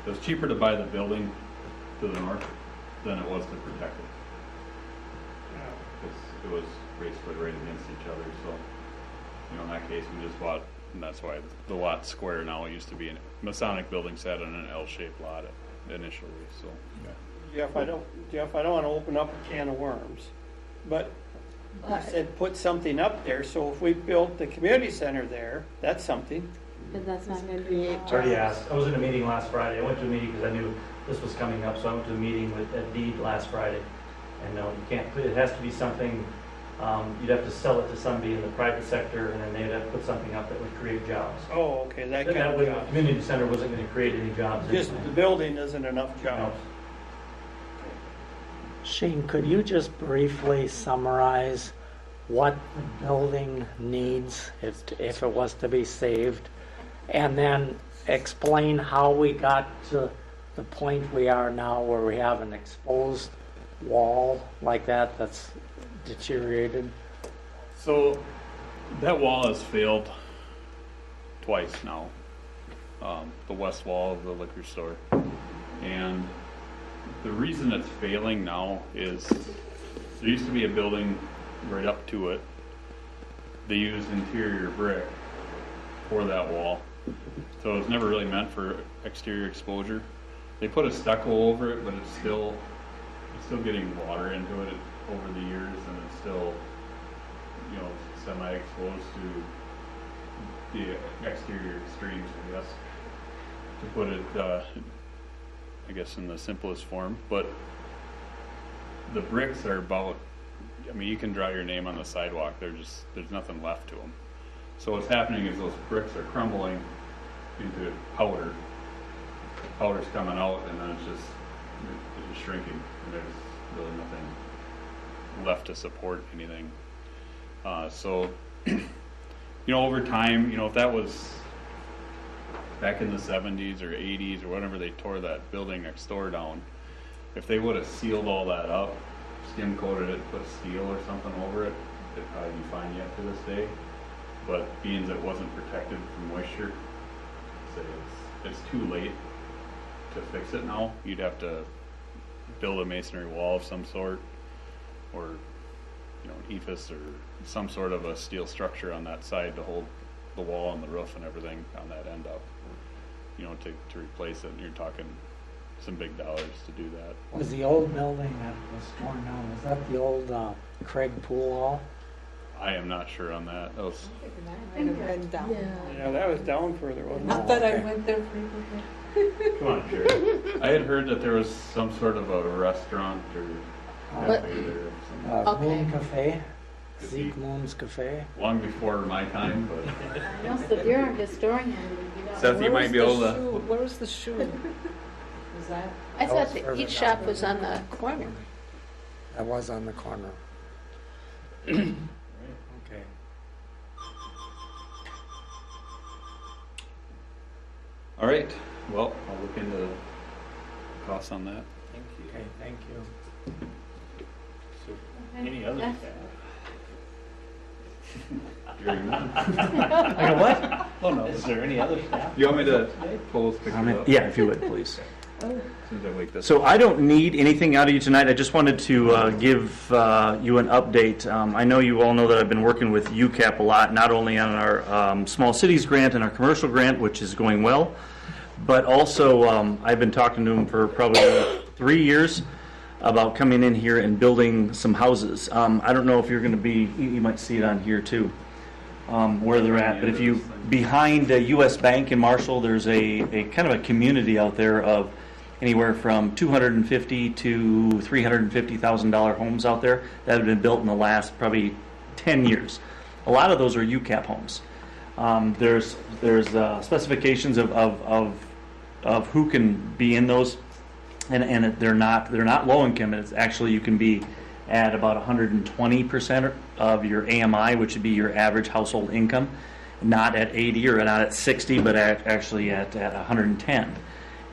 It was cheaper to buy the building to the north than it was to protect it. Because it was basically right against each other, so case, we just bought, and that's why the lot's square now. It used to be a Masonic building sat on an L-shaped lot initially, so. Jeff, I don't want to open up a can of worms, but you said put something up there, so if we built the community center there, that's something. But that's not going to Create be. Already asked. I was in a meeting last Friday. I went to a meeting because I knew this was coming up, so I went to a meeting at Deed last Friday. And no, you can't put, it has to be something, you'd have to sell it to somebody in the private sector, and then they'd have to put something up that would create jobs. Oh, okay, that kind of The job. community center wasn't going to create any jobs Just anyway. the building isn't enough jobs. Shane, could you just briefly summarize what the building needs if it was to be saved? And then explain how we got to the point we are now where we have an exposed wall like that that's deteriorated? So that wall has failed twice now. The west wall of the liquor store. And the reason it's failing now is there used to be a building right up to it. They used interior brick for that wall. So it was never really meant for exterior exposure. They put a stucco over it, but it's still getting water into it over the years, and it's still, semi-exposed to the exterior extremes, I guess, to put it, I guess, in the simplest form. But the bricks are about, you can draw your name on the sidewalk. There's nothing left to them. So what's happening is those bricks are crumbling into powder. Powder's coming out, and then it's just shrinking, and there's really nothing left to support anything. So, over time, if that was back in the 70s or 80s or whenever they tore that building next door down, if they would have sealed all that up, skim coated it, put steel or something over it, it'd probably be fine yet to this day. But being it wasn't protected from moisture, it's too late to fix it now. You'd have to build a masonry wall of some sort, or an ephes or some sort of a steel structure on that side to hold the wall and the roof and everything on that end up. To replace it, and you're talking some big dollars to do that. Was the old building that was torn down, was that the old Craig Pool Hall? I am not sure on that. That was, Might have been down. Yeah, that was down further, wasn't it? Not that I Okay. went there frequently. come on, Sherry. I had heard that there was some sort of a restaurant or What? cafe there or something. Okay. Moon Cafe? Could be Zeke Moon's Cafe? long before my time, but No, so if you're a historian, you know. Seth, you might be able to. Where was the shoe? Was that? I That thought was the further each down shop was on the corner. That was on the corner. Okay. All right. Well, I'll look into the costs on that. Thank you. Okay, thank you. Any other Yes. staff? Hearing none. I go, what? Oh, no, is there any other staff? You want me to pull those pictures up? Yeah, if you would, please. As soon as I wake this So I don't need anything out of you tonight. I just wanted to give you an update. I know you all know that I've been working with UCAP a lot, not only on our small cities grant and our commercial grant, which is going well, but also I've been talking to them for probably 3 years about coming in here and building some houses. I don't know if you're going to be, you might see it on here too, where they're at, but if you, behind US Bank in Marshall, there's a kind of a community out there of anywhere from $250,000 to $350,000 homes out there that have been built in the last probably 10 years. A lot of those are UCAP homes. There's specifications of who can be in those, and they're not low income. It's actually, you can be at about 120% of your AMI, which would be your average household income, not at 80 or not at 60, but actually at 110.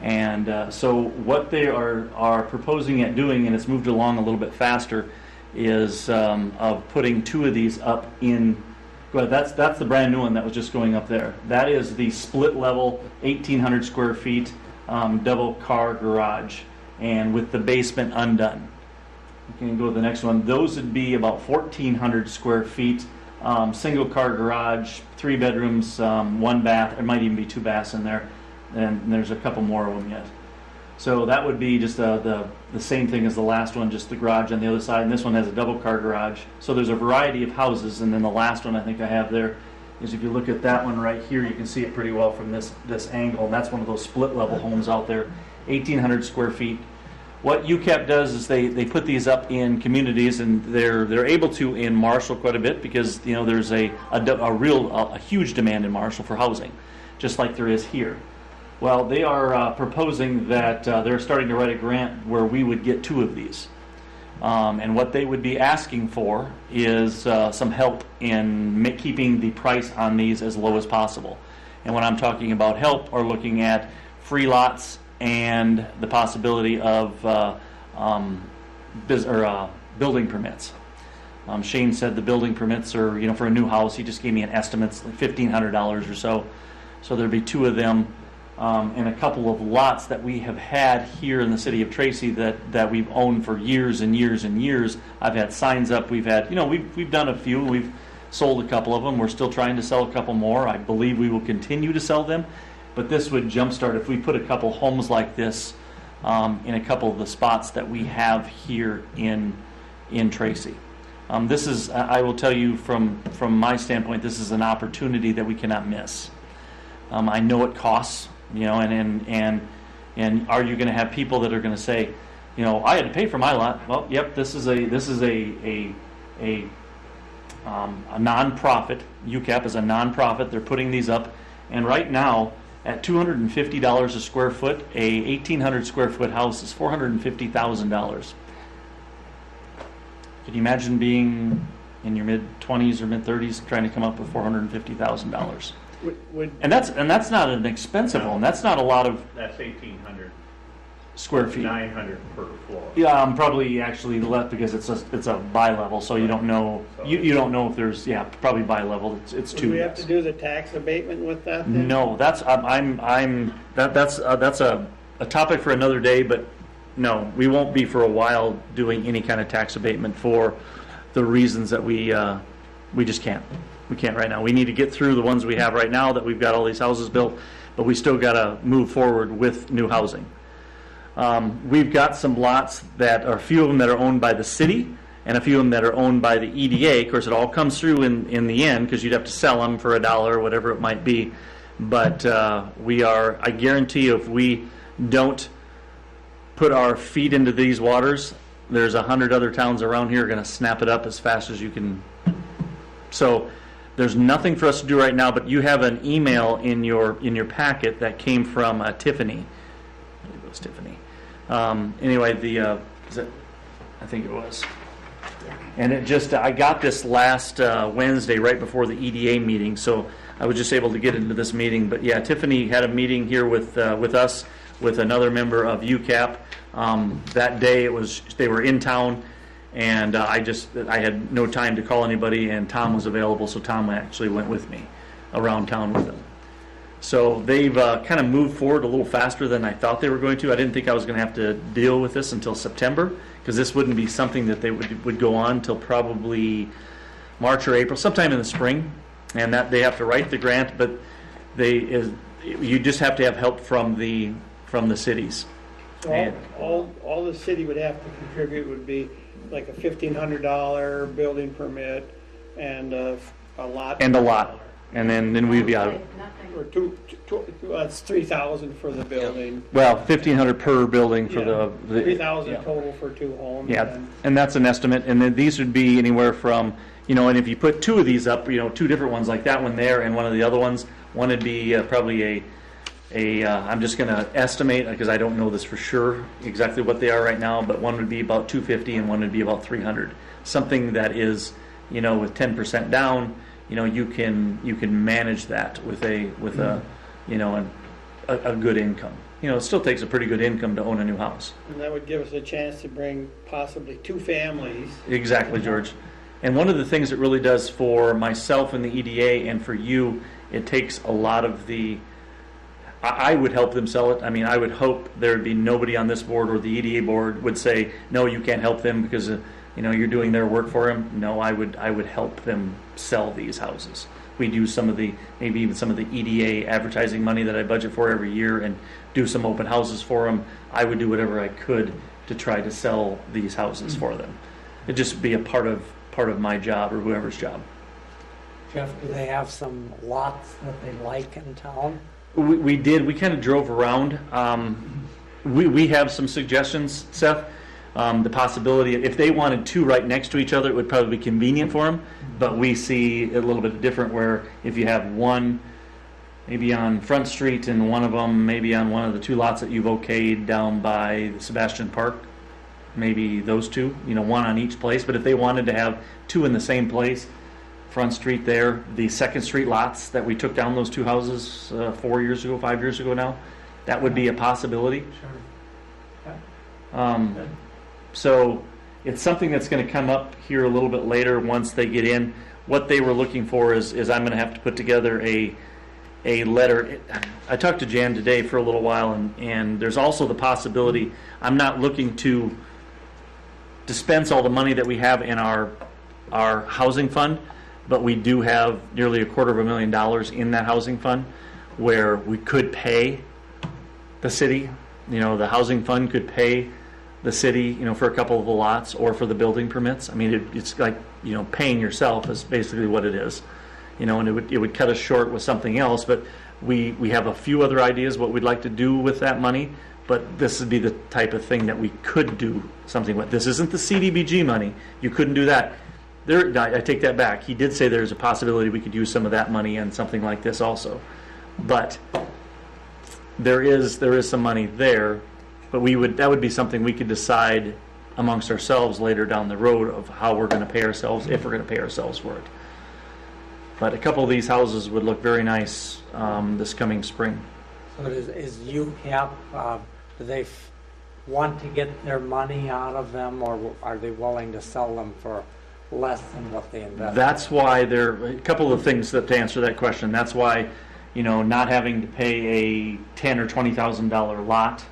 And so what they are proposing at doing, and it's moved along a little bit faster, is of putting 2 of these up in. Well, that's the brand new one that was just going up there. That is the split level, 1,800 square feet, double car garage, and with the basement undone. You can go to the next one. Those would be about 1,400 square feet, single car garage, 3 bedrooms, 1 bath. There might even be 2 baths in there, and there's a couple more of them yet. So that would be just the same thing as the last one, just the garage on the other side. And this one has a double car garage. So there's a variety of houses. And then the last one I think I have there is, if you look at that one right here, you can see it pretty well from this angle. And that's one of those split level homes out there, 1,800 square feet. What UCAP does is they put these up in communities, and they're able to in Marshall quite a bit, because there's a huge demand in Marshall for housing, just like there is here. Well, they are proposing that they're starting to write a grant where we would get 2 of these. And what they would be asking for is some help in keeping the price on these as low as possible. And when I'm talking about help, are looking at free lots and the possibility of building permits. Shane said the building permits are, for a new house, he just gave me an estimate, it's like $1,500 or so. So there'd be 2 of them. And a couple of lots that we have had here in the city of Tracy that we've owned for years and years and years. I've had signs up. We've had, we've done a few. We've sold a couple of them. We're still trying to sell a couple more. I believe we will continue to sell them. But this would jumpstart if we put a couple homes like this in a couple of the spots that we have here in Tracy. This is, I will tell you from my standpoint, this is an opportunity that we cannot miss. I know it costs. And are you going to have people that are going to say, I had to pay for my lot? Well, yep, this is a nonprofit. UCAP is a nonprofit. They're putting these up, and right now at $250 a square foot, a 1,800 square foot house is $450,000. Can you imagine being in your mid-20s or mid-30s trying to come up with $450,000? And that's not an expensive home. That's not a lot of That's 1,800 square feet. 900 per floor. Yeah, I'm probably actually left because it's a bi-level, so you don't know you don't know if there's probably bi-level. It's 2. Do we have to do the tax abatement with that then? No, that's a topic for another day, but no, we won't be for a while doing any kind of tax abatement for the reasons that we just can't. We can't right now. We need to get through the ones we have right now, that we've got all these houses built, but we still got to move forward with new housing. We've got some lots that are, a few of them that are owned by the city, and a few of them that are owned by the EDA. Of course, it all comes through in the end, because you'd have to sell them for $1 or whatever it might be. But I guarantee you, if we don't put our feet into these waters, there's 100 other towns around here going to snap it up as fast as you can. So there's nothing for us to do right now, but you have an email in your packet that came from Tiffany. I believe it was Tiffany. Anyway, I think it was. And it just, I got this last Wednesday right before the EDA meeting, so I was just able to get into this meeting. But yeah, Tiffany had a meeting here with us, with another member of UCAP. That day they were in town. And I had no time to call anybody, and Tom was available, so Tom actually went with me around town with them. So they've kind of moved forward a little faster than I thought they were going to. I didn't think I was going to have to deal with this until September, because this wouldn't be something that they would go on until probably March or April, sometime in the spring, and that they have to write the grant, but you just have to have help from the cities. So all the city would have to contribute would be like a $1,500 building permit and a lot. And a lot, and then we'd be out. Or that's $3,000 for the building. Well, $1,500 per building for the $3,000 total for 2 homes. Yeah, and that's an estimate, and then these would be anywhere from, and if you put 2 of these up, 2 different ones like that one there and one of the other ones, one would be probably I'm just going to estimate, because I don't know this for sure exactly what they are right now, but one would be about $250 and one would be about $300. Something that is, with 10% down, you can manage that with a good income. It still takes a pretty good income to own a new house. And that would give us a chance to bring possibly 2 families. Exactly, George. And one of the things it really does for myself and the EDA and for you, it takes a lot of the. I would help them sell it. I mean, I would hope there would be nobody on this board or the EDA board would say, no, you can't help them because you're doing their work for them. No, I would help them sell these houses. We'd use some of maybe even some of the EDA advertising money that I budget for every year and do some open houses for them. I would do whatever I could to try to sell these houses for them. It'd just be a part of my job or whoever's job. Jeff, do they have some lots that they like in town? We did. We kind of drove around. We have some suggestions, Seth. The possibility, if they wanted two right next to each other, it would probably be convenient for them. But we see a little bit different where if you have one maybe on Front Street and one of them maybe on one of the two lots that you've okayed down by the Sebastian Park, maybe those two, one on each place. But if they wanted to have two in the same place, Front Street there, the Second Street lots that we took down those two houses 4 years ago, 5 years ago now, that would be a possibility. Sure. So it's something that's going to come up here a little bit later once they get in. What they were looking for is I'm going to have to put together a letter. I talked to Jan today for a little while, and there's also the possibility, I'm not looking to dispense all the money that we have in our housing fund, but we do have nearly $250,000 in that housing fund where we could pay the city. The housing fund could pay the city, for a couple of the lots or for the building permits. I mean, it's like, paying yourself is basically what it is. And it would cut us short with something else, but we have a few other ideas what we'd like to do with that money, but this would be the type of thing that we could do something with. This isn't the CDBG money. You couldn't do that. I take that back. He did say there's a possibility we could use some of that money and something like this also. But there is some money there, but that would be something we could decide amongst ourselves later down the road of how we're going to pay ourselves, if we're going to pay ourselves for it. But a couple of these houses would look very nice this coming spring. So is UCAP, do they want to get their money out of them, or are they willing to sell them for less than what they invested? That's why a couple of things to answer that question. That's why, not having to pay a $10,000 or $20,000 lot,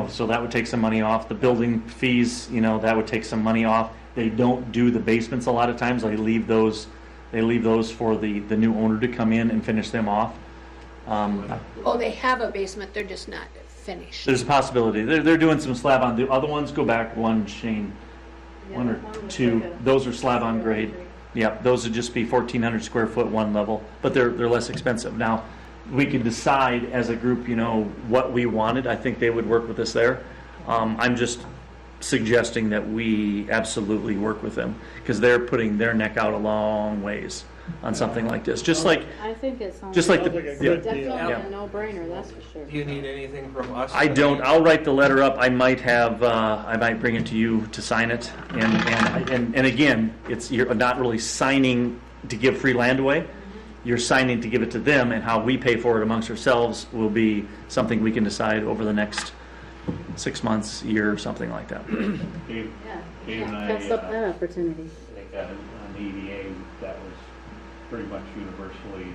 so that would take some money off. The building fees, that would take some money off. They don't do the basements a lot of times. They leave those for the new owner to come in and finish them off. They have a basement, they're just not finished. There's a possibility. They're doing some slab on. The other ones go back one, Shane, one or two. Those are slab on grade. Yep, those would just be 1,400 square foot, one level, but they're less expensive. Now, we could decide as a group, what we wanted. I think they would work with us there. I'm just suggesting that we absolutely work with them because they're putting their neck out a long ways on something like this. Just like I think it sounds just like Sounds like a good definitely deal. a no-brainer, that's for sure. Do you need anything from us? I don't. I'll write the letter up. I might bring it to you to sign it. And again, you're not really signing to give free land away. You're signing to give it to them, and how we pay for it amongst ourselves will be something we can decide over the next 6 months, year, something like that. Dave Yeah, and I, pass up that opportunity. I think on the EDA, that was pretty much universally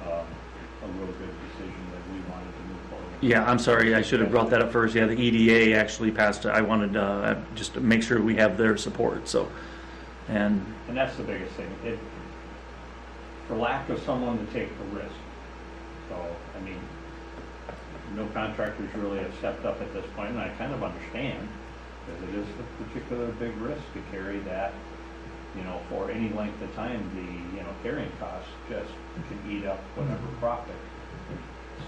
a real good decision that we wanted to move forward. Yeah, I'm sorry. I should have brought that up first. Yeah, the EDA actually passed. I wanted just to make sure we have their support. So, and that's the biggest thing. For lack of someone to take the risk. So, I mean, no contractors really have stepped up at this point, and I kind of understand, because it is a particular big risk to carry that, for any length of time. The, carrying costs just can eat up whatever profit.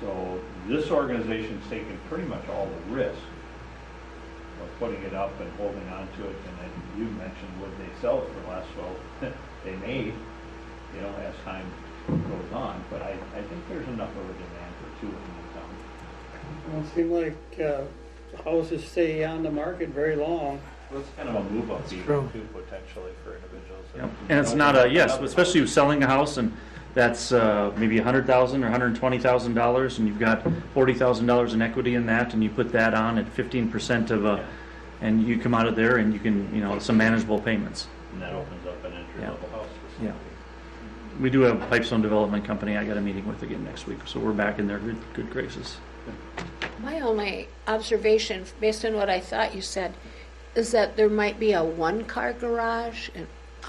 So this organization's taken pretty much all the risk of putting it up and holding on to it, and then you mentioned would they sell it for less? Well, they may, as time goes on, but I think there's enough of a demand for two of them in town. Don't seem like houses stay on the market very long. Well, it's kind of a move up fee true. too, potentially for individuals. yep. And it's not especially selling a house, and that's maybe $100,000 or $120,000, and you've got $40,000 in equity in that, and you put that on at 15% of and you come out of there, and you can some manageable payments. And that opens up an entry-level house for somebody. Yeah. We do have a Pipestone Development Company I got a meeting with again next week, so we're back in their good graces. My only observation, based on what I thought you said, is that there might be a one-car garage, and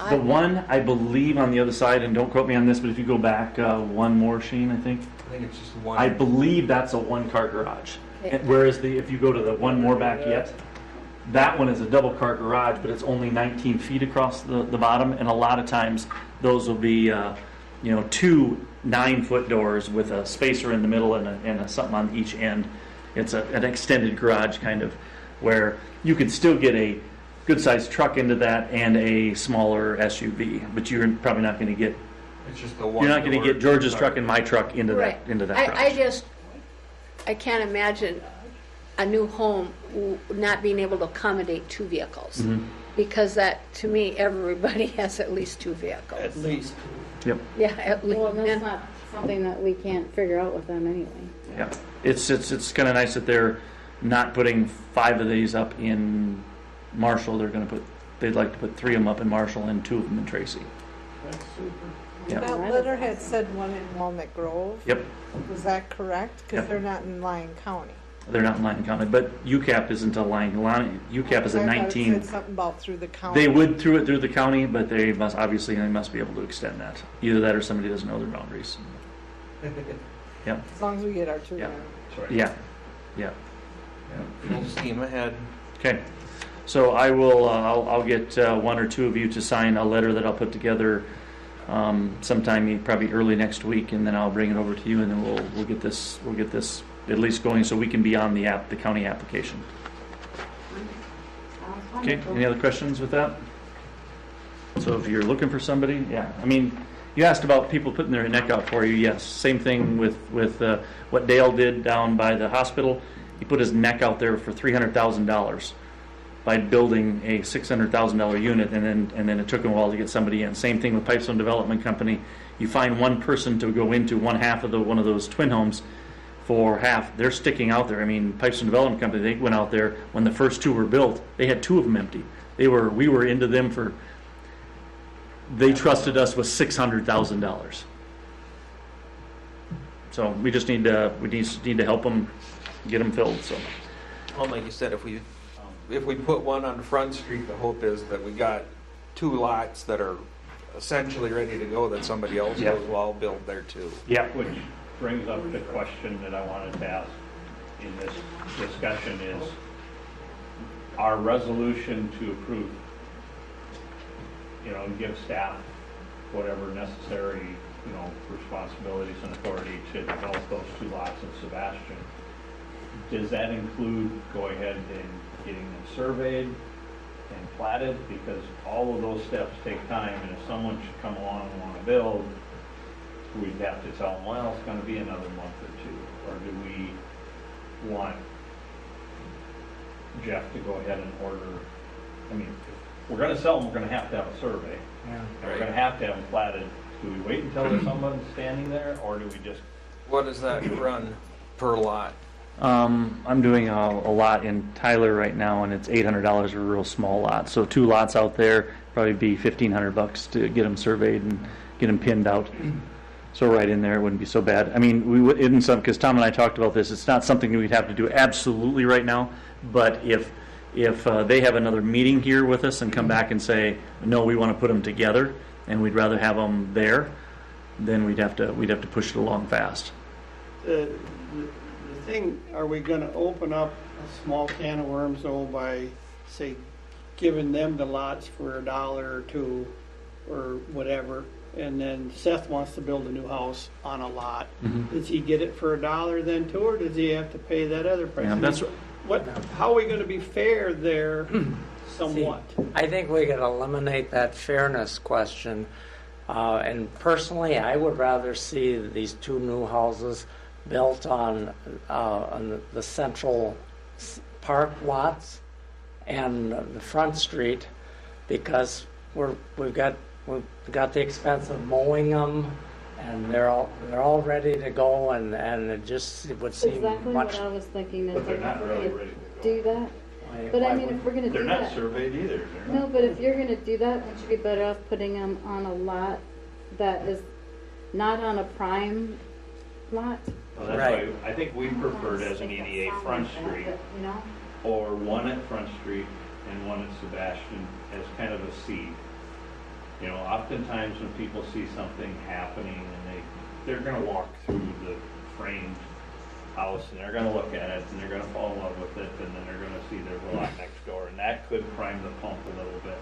The one, I believe, on the other side, and don't quote me on this, but if you go back one more, Sheen, I think, I think it's just one. I believe that's a one-car garage. Okay. Whereas if you go to the one more back yet, that one is a double-car garage, but it's only 19 feet across the bottom, and a lot of times those will be, 2 9-foot doors with a spacer in the middle and something on each end. It's an extended garage kind of, where you could still get a good-sized truck into that and a smaller SUV, but you're probably not going to get. It's just the one. You're not going to door get George's car. truck and my truck into right. that garage. I can't imagine a new home not being able to accommodate 2 vehicles. Mhm. Because that, to me, everybody has at least 2 vehicles. At least. Yep. Yeah, at least. Well, that's not something that we can't figure out with them anyway. Yeah. It's kind of nice that they're not putting 5 of these up in Marshall. They'd like to put 3 of them up in Marshall and 2 of them in Tracy. That's super. Yeah. That letter had said one in Walnut Grove. Yep. Was that correct? Because Yep. they're not in Lyon County. They're not in Lyon County, but UCAP isn't a Lyon. UCAP is a I thought it 19. said something about through the county. They would through the county, but they must be able to extend that. Either that or somebody doesn't know their boundaries. Yeah. As long as we get our 2 Yeah. in. Yeah. Yeah. Full steam ahead. Okay. So I will. I'll get 1 or 2 of you to sign a letter that I'll put together sometime probably early next week, and then I'll bring it over to you, and then we'll get this at least going so we can be on the county application. Sounds Okay. wonderful. Any other questions with that? So if you're looking for somebody, yeah. I mean, you asked about people putting their neck out for you. Yes. Same thing with what Dale did down by the hospital. He put his neck out there for $300,000 by building a $600,000 unit, and then it took him a while to get somebody in. Same thing with Pipestone Development Company. You find one person to go into one half of one of those twin homes for half. They're sticking out there. I mean, Pipestone Development Company, they went out there when the first 2 were built. They had 2 of them empty. We were into them for. They trusted us with $600,000. So we just need to help them get them filled. So. Well, like you said, if we put one on Front Street, the hope is that we got 2 lots that are essentially ready to go that somebody else Yep. will all build there too. Yeah. Which brings up the question that I wanted to ask in this discussion is, our resolution to approve, give staff whatever necessary, responsibilities and authority to develop those 2 lots in Sebastian, does that include go ahead and getting them surveyed and platted? Because all of those steps take time, and if someone should come along and want to build, we'd have to tell them, well, it's going to be another month or 2. Or do we want Jeff to go ahead and order? I mean, if we're going to sell them, we're going to have a survey. Yeah. And we're going to have them platted. Do we wait until there's someone standing there, or do we just? What does that run per lot? I'm doing a lot in Tyler right now, and it's $800 a real small lot. So 2 lots out there probably be $1,500 to get them surveyed and get them pinned out. So right in there, it wouldn't be so bad. I mean, we would, because Tom and I talked about this. It's not something that we'd have to do absolutely right now. But if they have another meeting here with us and come back and say, no, we want to put them together, and we'd rather have them there, then we'd have to push it along fast. The thing, are we going to open up a small can of worms though by, say, giving them the lots for $1 or $2 or whatever, and then Seth wants to build a new house on a lot? Mhm. Does he get it for $1 then too, or does he have to pay that other price? Yeah, I mean, that's how are we going to be fair there somewhat? I think we could eliminate that fairness question. And personally, I would rather see these 2 new houses built on the central park lots and the front street, because we've got the expense of mowing them, and they're all ready to go, and it would seem Exactly much. what I was thinking is But they're that not we really could ready to go. do that. But I mean, if we're gonna They're do not that, surveyed either. They're no, not. but if you're gonna do that, wouldn't you be better off putting them on a lot that is not on a prime lot? Well, that's Right. why I think we preferred as an EDA Front Street, You know? or one at Front Street and one at Sebastian as kind of a seed. You know, oftentimes when people see something happening and they're gonna walk through the framed house and they're gonna look at it and they're gonna fall in love with it, and then they're gonna see there's a lot next door, and that could prime the pump a little bit.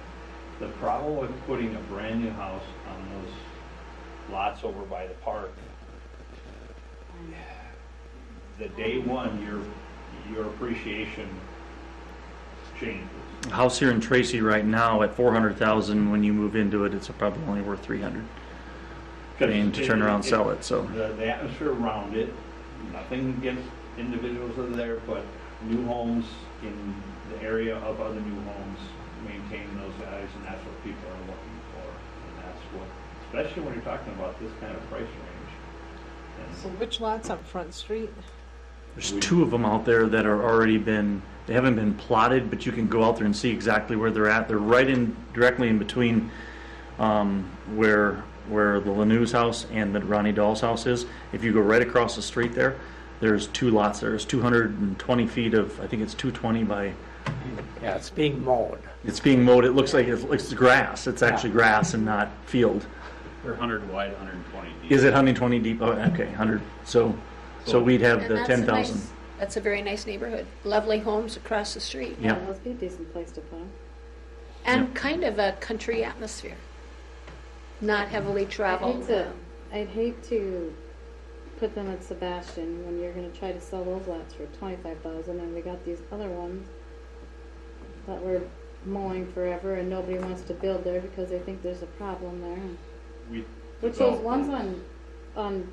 The problem with putting a brand new house on those lots over by the park, the day one, your appreciation changes. House here in Tracy right now at 400,000. When you move into it, it's probably only worth 300. And to turn around and sell it, so. The atmosphere around it, nothing against individuals that are there, but new homes in the area of other new homes maintain those values, and that's what people are looking for. And that's what, especially when you're talking about this kind of price range. So which lots on Front Street? There's two of them out there that are already they haven't been plotted, but you can go out there and see exactly where they're at. They're right directly in between where the Lanew's house and the Ronnie Dahl's house is. If you go right across the street there's two lots. There's 220 feet of, I think it's 220 by... Yeah, it's being mowed. It's being mowed. It looks like it's grass. It's actually grass and not field. They're 100 wide, 120 deep. Is it 120 deep? Oh, okay, 100. So we'd have And the that's 10,000. That's a very nice neighborhood. Lovely homes across the street. Yeah. That must be a decent place to put them. And kind of a country atmosphere. Not heavily traveled. I'd hate to put them at Sebastian when you're gonna try to sell those lots for 25,000, and we got these other ones that we're mowing forever, and nobody wants to build there because they think there's a problem there. We Which those ones on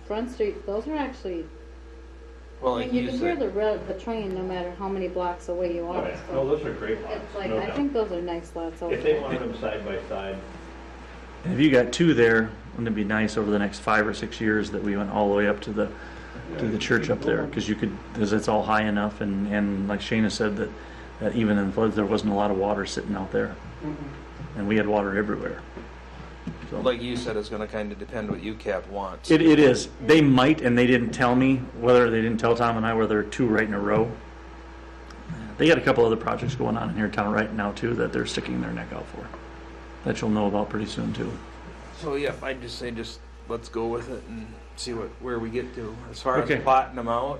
Front Street, those are actually, Well, I like mean, you you can hear said, the train no matter how many blocks away you Oh, are. yeah. So No, those are great lots. it's like, no I doubt. think those are nice lots over If they there. wanted them side by side, And if you got two there, wouldn't it be nice over the next 5 or 6 years that we went all the way up to the church up there? Because it's all high enough, and like Shana said, that even in floods there wasn't a lot of water sitting out there, and we had water everywhere. So. like you said, it's going to kind of depend what UCAP wants. It is. They might, and they didn't tell me whether they didn't tell Tom and I whether two right in a row. They got a couple other projects going on in here in town right now too that they're sticking their neck out for. That you'll know about pretty soon too. So yeah, I'd just say let's go with it and see where we get to. As far Okay. as plotting them out,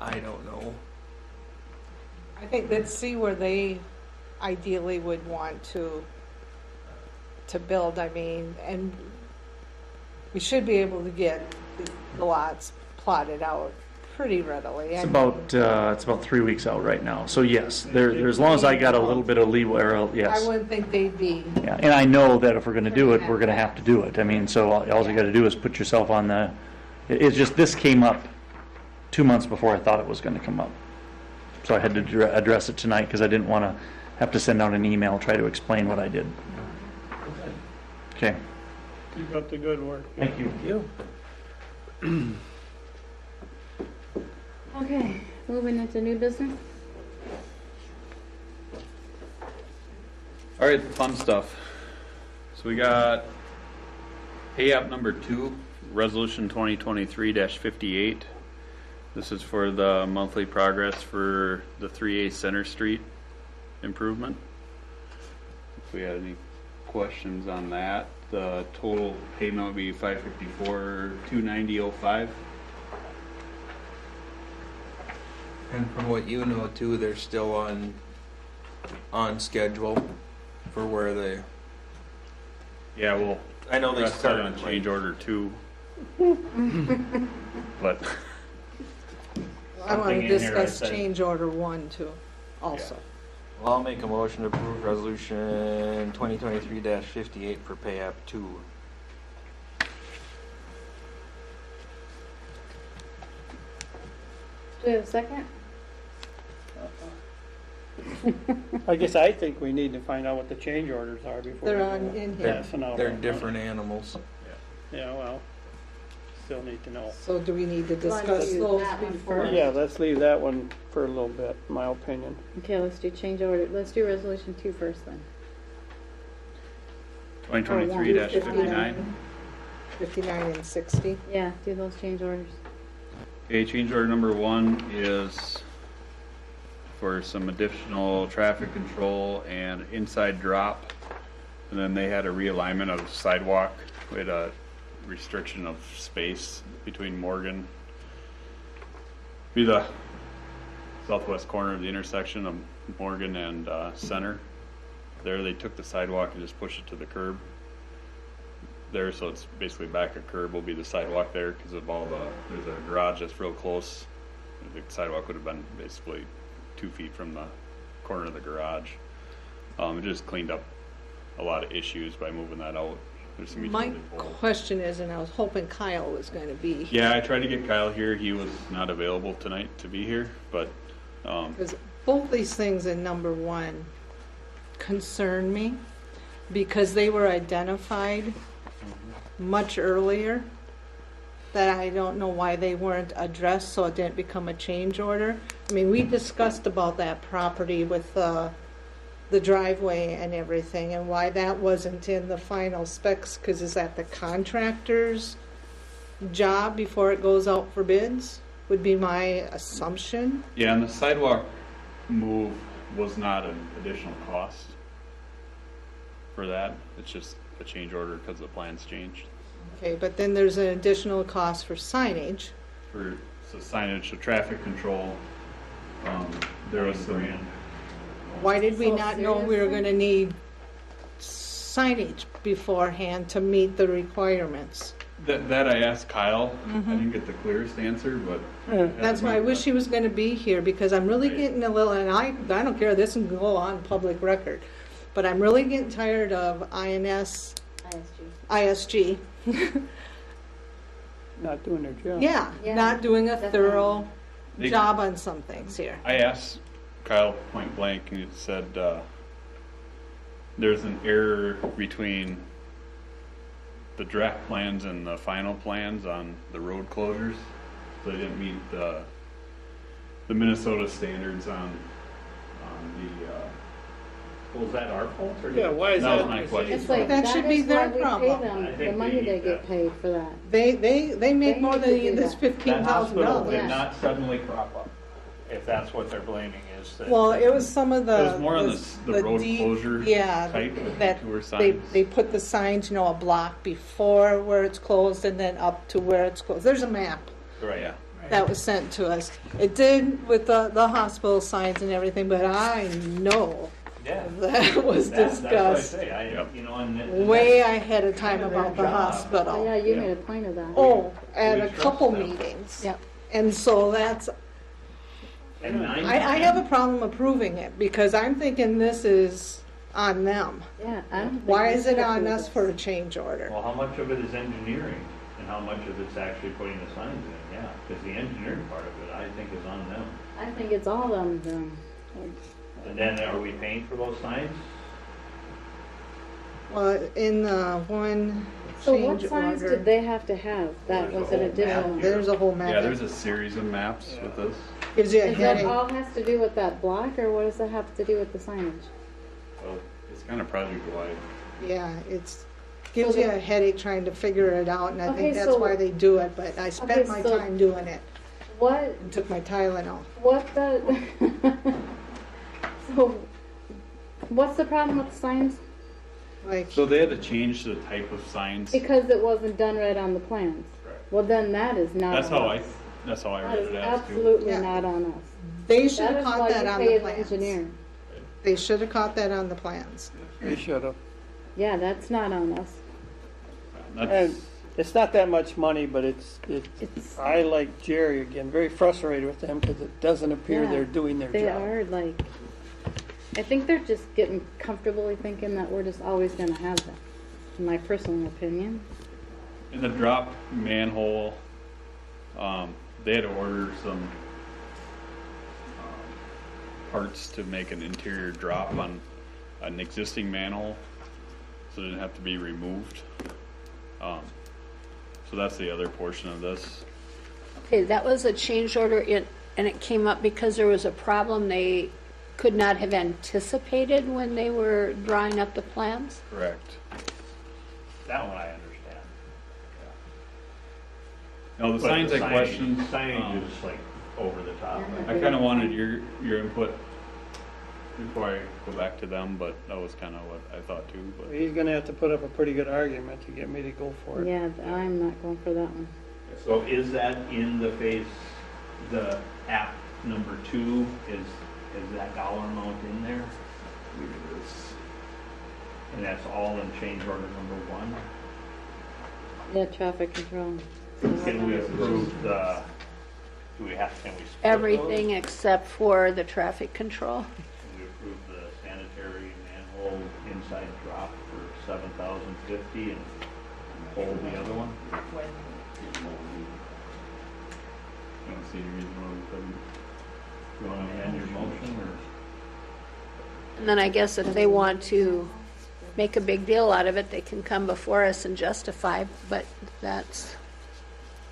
I don't know. I think let's see where they ideally would want to build. I mean, and we should be able to get the lots plotted out pretty readily. It's about 3 weeks out right now. So yes, there as long as I got a little bit of leeway, yes. I wouldn't think they'd be. Yeah, and I know that if we're going to do it, we're going to have to do it. I mean, so all you got to do is put yourself on the. It's just this came up 2 months before I thought it was going to come up, so I had to address it tonight because I didn't want to have to send out an email try to explain what I did. Okay. Keep up the good work. Thank you. Okay, moving into new business. All right, the fun stuff. So we got pay app number 2, resolution 2023-58. This is for the monthly progress for the 3A Center Street improvement. If we had any questions on that, the total payment would be $554,290.05. And from what you know too, they're still on schedule for where they. Yeah, well, I know they rest started on late. change order 2. But I want Something to in here that discuss says- change order 1 too, also. Well, I'll make a motion to approve resolution 2023-58 for pay app 2. Do we have a second? I guess I think we need to find out what the change orders are before. They're we on go in here. passing out They're our different animals. money. Yeah, well, still need to know. So do we need to Wanna discuss do those that one before? first? Yeah, let's leave that one for a little bit, in my opinion. Okay, let's do change order. Let's do resolution 2 first then. 2023-59. 59 and 60. Yeah, do those change orders. Okay, change order number 1 is for some additional traffic control and inside drop. And then they had a realignment of sidewalk. We had a restriction of space between Morgan, be the southwest corner of the intersection of Morgan and Center. There they took the sidewalk and just pushed it to the curb there, so it's basically back a curb will be the sidewalk there because of all the, there's a garage that's real close. The sidewalk would have been basically 2 feet from the corner of the garage. It just cleaned up a lot of issues by moving that out. There's some My utility poles. question is, and I was hoping Kyle was going to be, Yeah, I tried to get Kyle here. He was not available tonight to be here, but because both these things in number one concern me because they were identified much earlier that I don't know why they weren't addressed so it didn't become a change order. I mean, we discussed about that property with the driveway and everything and why that wasn't in the final specs, because is that the contractor's job before it goes out for bids, would be my assumption. yeah, and the sidewalk move was not an additional cost for that. It's just a change order because the plans changed. Okay, but then there's an additional cost for signage. For so signage, so traffic control, there was some, Why did we So not know we were seriously? gonna need signage beforehand to meet the requirements? that I asked Kyle. I didn't get the clearest answer, but That's why I wish he was gonna be here, because I'm really Right. getting a little, and I don't care, this can go on public record, but I'm really getting tired of ISG. Not doing their job. Yeah, Yeah, not doing a definitely. thorough They- job on some things here. I asked Kyle point blank, and he said there's an error between the draft plans and the final plans on the road closures. So they didn't meet the Minnesota standards on the. Well, is that our fault or? Yeah, why is That was that? my question. It's like, That that should be is their why we problem. pay them, I the think money they they need get that. paid for that. They make They more need to than do this that. $15,000. That hospital Yeah. did not suddenly crop up, if that's what they're blaming is that. Well, it was some of the. It was more on the road deep- closure yeah, type with that detour they, signs. they put the signs, a block before where it's closed and then up to where it's closed. There's a map Right. Yeah. that was sent to us. It did with the hospital signs and everything, but I know Yeah. that was That's what I discussed say, Yep. way ahead of time Kind of about their the job. Oh, hospital. yeah, you Yeah. made a point of that. Oh, at We a trust couple them. meetings. Yep. And so that's, And I have a problem approving it because I'm thinking this is on them. Yeah, I don't think Why we is it should on approve us this. for a change order? Well, how much of it is engineering and how much of it's actually putting the signs in? Yeah, because the engineering part of it, I think, is on them. I think it's all on them. And then are we paying for those signs? Well, in the one So what change signs order, did they have to have? That There's a was an whole map additional. here. there's a whole Yeah, map. there's a series of maps with this. Gives you a Is that headache. all has to do with that block, or what does that have to do with the signage? Well, it's kind of project wide. Yeah, gives you a headache trying to figure it out, and I Okay, think that's so- why they do it, but I spent Okay, my so- time doing it What, and took my Tylenol. what the, so, what's the problem with the signs? Like, So they had to change the type of signs. Because it wasn't done right on the plans. Correct. Well, then that is not That's on how us. that's how I That read is it as too. absolutely Yeah. not on us. they should That have is caught why that you on pay the an plans. engineer. They should have caught that on the plans. They should have. Yeah, that's not on us. And That's, it's not that much money, but it's, It's, I like Jerry again, very frustrated with them because it doesn't appear Yeah, they're doing their they job. are like, I think they're just getting comfortably thinking that we're just always gonna have that, in my personal opinion. in the drop manhole, they had to order some parts to make an interior drop on an existing manhole, so it didn't have to be removed. So that's the other portion of this. Okay, that was a change order, and it came up because there was a problem they could not have anticipated when they were drawing up the plans? Correct. That one I understand. Now, the But signs I signage- questioned, Signage is like over the top. I kind of wanted your input before I go back to them, but that was kind of what I thought too, but. He's gonna have to put up a pretty good argument to get me to go for it. Yeah, I'm not going for that one. So is that in the app number 2, is that dollar amount in there? And that's all in change order number 1? Yeah, traffic control. Can we approve can we split Everything those? except for the traffic control. Can we approve the sanitary manhole inside drop for $7,050 and hold the other one? I don't see any reason why we couldn't. You want to amend your motion, or? And then I guess if they want to make a big deal out of it, they can come before us and justify, but that's,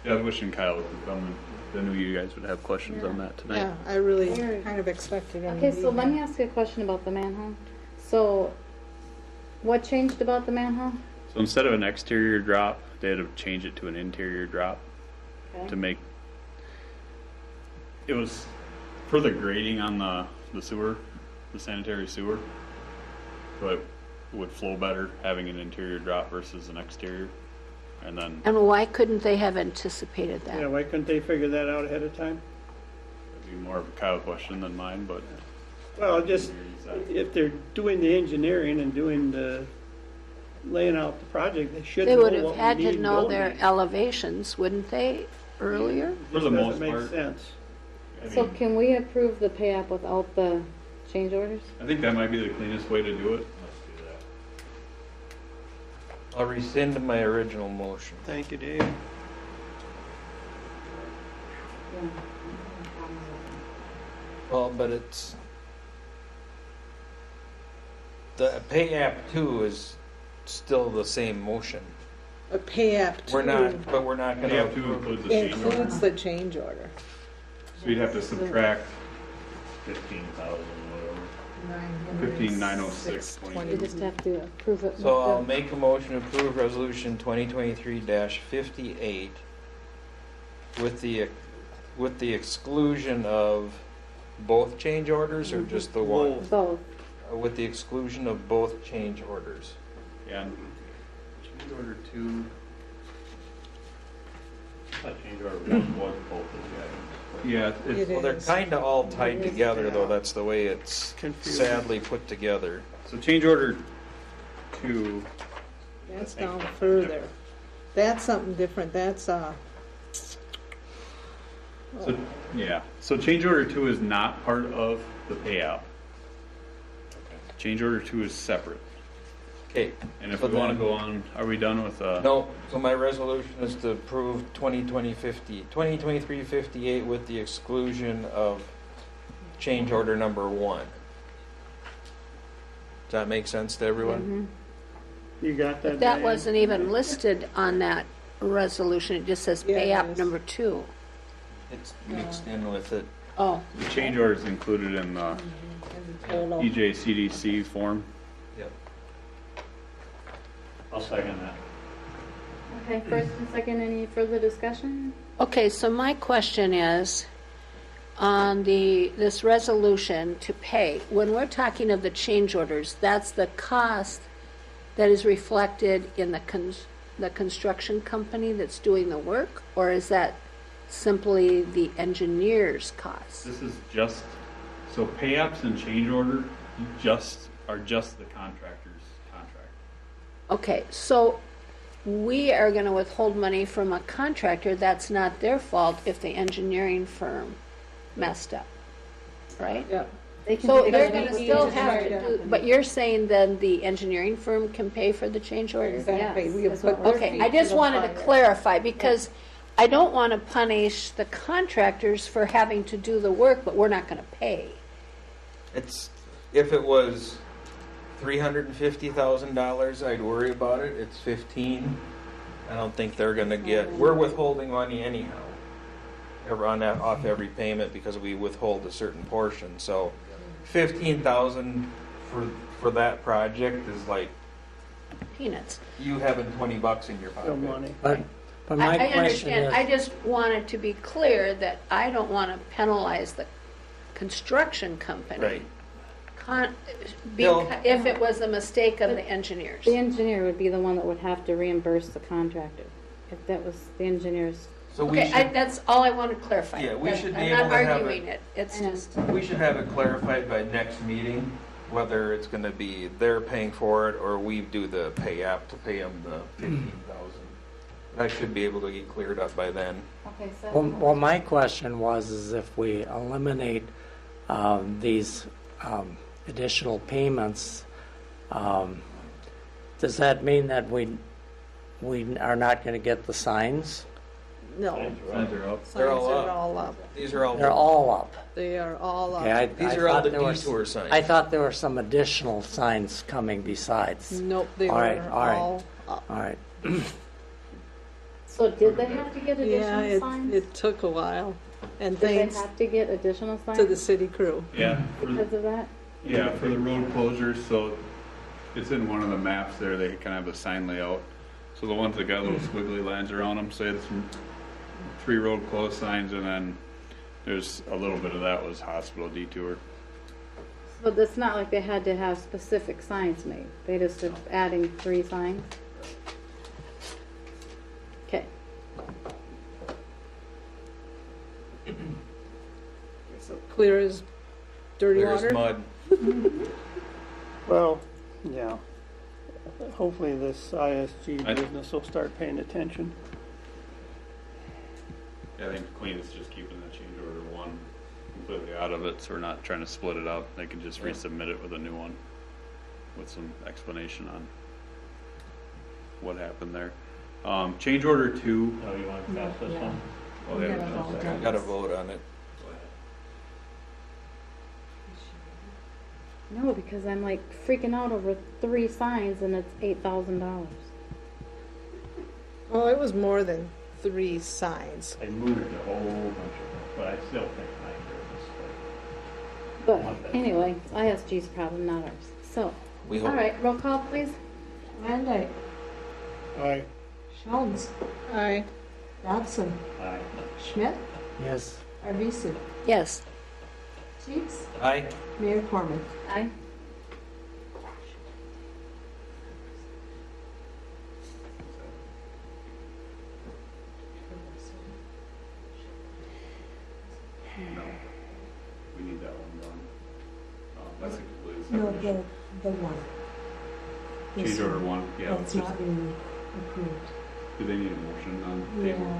Yeah, I was wishing Kyle would come, and I knew you guys would have questions on that tonight. Yeah, I really Here. kind of expected him Okay, to be so let here. me ask you a question about the manhole. So, what changed about the manhole? So instead of an exterior drop, they had to change it to an interior drop Okay. to make, it was for the grading on the sewer, the sanitary sewer. So it would flow better having an interior drop versus an exterior. And then and why couldn't they have anticipated Yeah, that? why couldn't they figure that out ahead of time? it'd be more of a Kyle question than mine, but. Well, just, if they're doing the engineering and doing the, laying out the project, they should They know would have what we had to need know going. their elevations, wouldn't they, earlier? For the Doesn't most make part. sense. I So mean, can we approve the pay app without the change orders? I think that might be the cleanest way to do it. Let's do that. I'll rescind my original motion. Thank you, Dave. Well, but it's, the pay app 2 is still the same motion. A pay app We're not, two but we're not We gonna have to approve. include the change order. includes the change order. So you'd have to subtract 15,000, whatever. 15,906, We just have to approve it. So I'll with make a motion to approve resolution 2023-58 with the exclusion of both change orders or just the one? the- Both. With the exclusion of both change orders. Yeah. and Change order 2. I thought change order 1 was both of the items. Yeah, it's, It Well, they're is. kind of all tied It is. together, though. That's the way it's Confusing. sadly put together. so change order 2. That's down further. That's something different. That's, So, yeah. So change order 2 is not part of the payout. Change order 2 is separate. Okay. And if So we want to then- go on, are we done with No, so my resolution is to approve 2023-58 with the exclusion of change order number 1. Does that make sense to everyone? You got that, But that Diane? wasn't even listed on that resolution, it just says Yeah, pay it app is. number 2. It's mixed in with it. Oh, the change order is included in the total. EJCDC form? Yep. I'll second that. Okay, first and second, any further discussion? okay, so my question is, on this resolution to pay, when we're talking of the change orders, that's the cost that is reflected in the construction company that's doing the work? Or is that simply the engineer's cost? This is just, so pay apps and change order are just the contractor's contract. Okay, so we are going to withhold money from a contractor, that's not their fault if the engineering firm messed up, right? Yeah. They can So take they're it going to easy still to have try to do, but you're saying then the engineering firm can pay for the change order? Exactly. Yes, We have that's put what we're their Okay, feet I just the wanted to fire. clarify, because I don't want to punish the contractors for having to do the work, but we're not going to pay. It's, if it was $350,000, I'd worry about it. It's 15. I don't think they're gonna get, we're withholding money anyhow. On that, off every payment because we withhold a certain portion. So 15,000 for that project is like Peanuts. you having $20 in your Still pocket. money. But my I question understand, I is, just wanted to be clear that I don't want to penalize the construction company. Right. Bill. if it was a mistake of the engineers. The engineer would be the one that would have to reimburse the contractor, if that was the engineer's. So we Okay, should, that's all I want to clarify. Yeah, we should be I'm able not to have arguing it, it's I know. just, we should have it clarified by next meeting, whether it's gonna be they're paying for it or we do the pay app to pay them the 15,000. That should be able to get cleared up by then. Okay, so. Well, my question was, is if we eliminate these additional payments, does that mean that we are not going to get the signs? No, Signs are up. signs They're all are up. all up. These are all, They're all up. They are all up. Okay, these I are all thought the there was- detour signs. I thought there were some additional signs coming besides. Nope, they All right, were all right. all up. All right. So did they have to get Yeah, additional signs? it took a while. And Did they thanks have to get additional signs to the city crew. Yeah, because of that? yeah, for the road closures, so it's in one of the maps there, they kind of have a sign layout. So the ones that got little squiggly lines around them, say it's 3 road closed signs, and then there's a little bit of that was hospital detour. So it's not like they had to have specific signs made. They just are adding 3 signs? Okay. So clear as dirty There's water. mud. Well, yeah. Hopefully this ISG I- business will start paying attention. Yeah, I think clean is just keeping the change order 1 completely out of it, so we're not trying to split it up. They can just resubmit it with a new one with some explanation on what happened there. Change order 2. Oh, you want to pass this one? Oh, they haven't done a second. Got to vote on it. No, because I'm like freaking out over 3 signs and it's $8,000. Well, it was more than 3 signs. They moved a whole bunch of them, but I still think But anyway, it's ISG's problem, not ours. So, We all hope. right, roll call, please. Randall, Aye. Jones, Aye. Dobson, Aye. Schmidt, Yes. Arvisu, yes. Cheeks, Aye. Mayor Corman. Aye. No, we need that one done. That's a completely No, separate issue. the one. This Change order 1, yeah. That's just- not being approved. Do they need a motion on Yeah. table?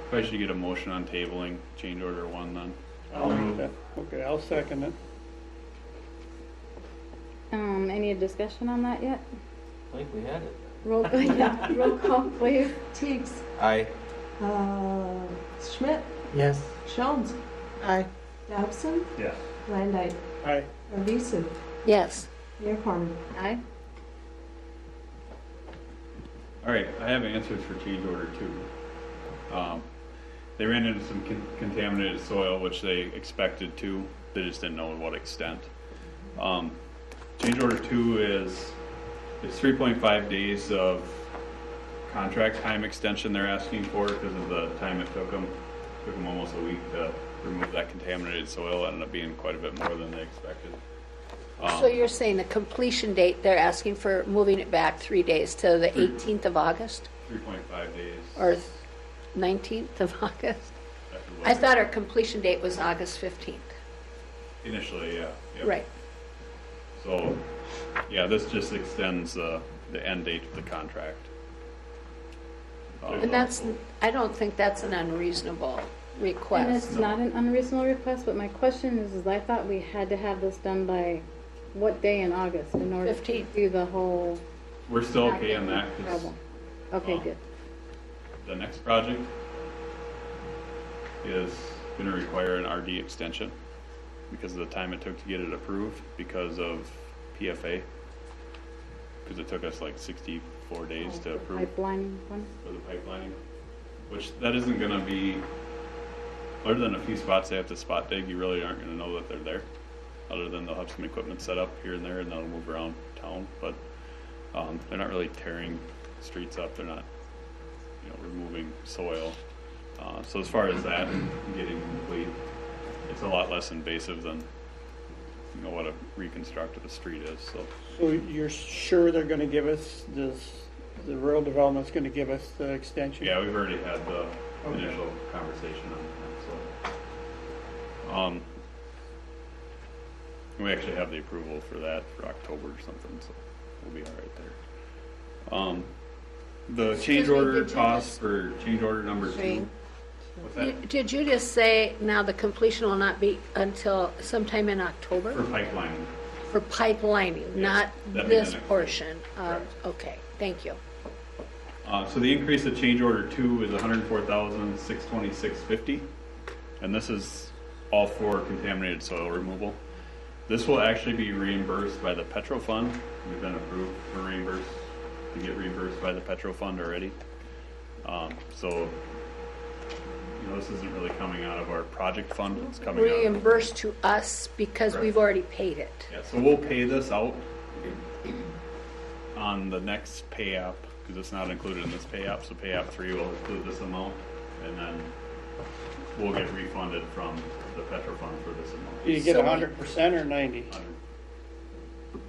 If I should get a motion on tabling change order 1 then. I'll make that. Okay, I'll second it. Any discussion on that yet? I think we had it. Roll, yeah, roll call, please. Cheeks, Aye. Schmidt, Yes. Jones, Aye. Dobson, Yes. Randall, Aye. Arvisu, Yes. Mayor Corman. Aye. All right, I have answers for change order 2. They ran into some contaminated soil, which they expected to. They just didn't know to what extent. Change order 2 is 3.5 days of contract time extension they're asking for because of the time it took them. Took them almost a week to remove that contaminated soil. It ended up being quite a bit more than they expected. So you're saying the completion date, they're asking for moving it back 3 days to the 18th of August 3.5 days. or 19th of August? after what I they- thought our completion date was August 15th. Initially, yeah. Yep. Right. So, yeah, this just extends the end date of the contract. And that's, I don't think that's an unreasonable And request. it's not an unreasonable request, but my question is I thought we had to have this done by what day in August in order to 15th. do the whole We're still okay on that because problem? Okay, good. the next project is going to require an RD extension because of the time it took to get it approved because of PFA. Because it took us like 64 days to The approve Pipelining one? for the pipelining, which that isn't going to be, other than a few spots they have to spot dig, you really aren't going to know that they're there. Other than they'll have some equipment set up here and there and they'll move around town, but they're not really tearing streets up. They're not, removing soil. So as far as that getting complete, it's a lot less invasive than you know, what a reconstruct of the street is, so. So you're sure they're gonna give us this, the rural development's gonna give us the extension? Yeah, we've already had the Okay. initial conversation on that, so. We actually have the approval for that for October or something, so we'll be all right there. The change Excuse me, order did you cost just- for change order number 2. Shane? What's that? Did you just say now the completion will not be until sometime in October? For pipelining. For pipelining, not that'd be the this next portion of, Correct. okay, thank you. So the increase of change order 2 is $104,626.50, and this is all for contaminated soil removal. This will actually be reimbursed by the Petro Fund. We've been approved for to get reimbursed by the Petro Fund already. So, you know, this isn't really coming out of our project fund, it's coming out. Reimbursed to us because Correct. we've already paid it. Yeah, so we'll pay this out on the next pay app, because it's not included in this pay app, so pay app 3 will include this amount, and then we'll get refunded from the Petro Fund for this amount. Do you get So we- 100% or 90?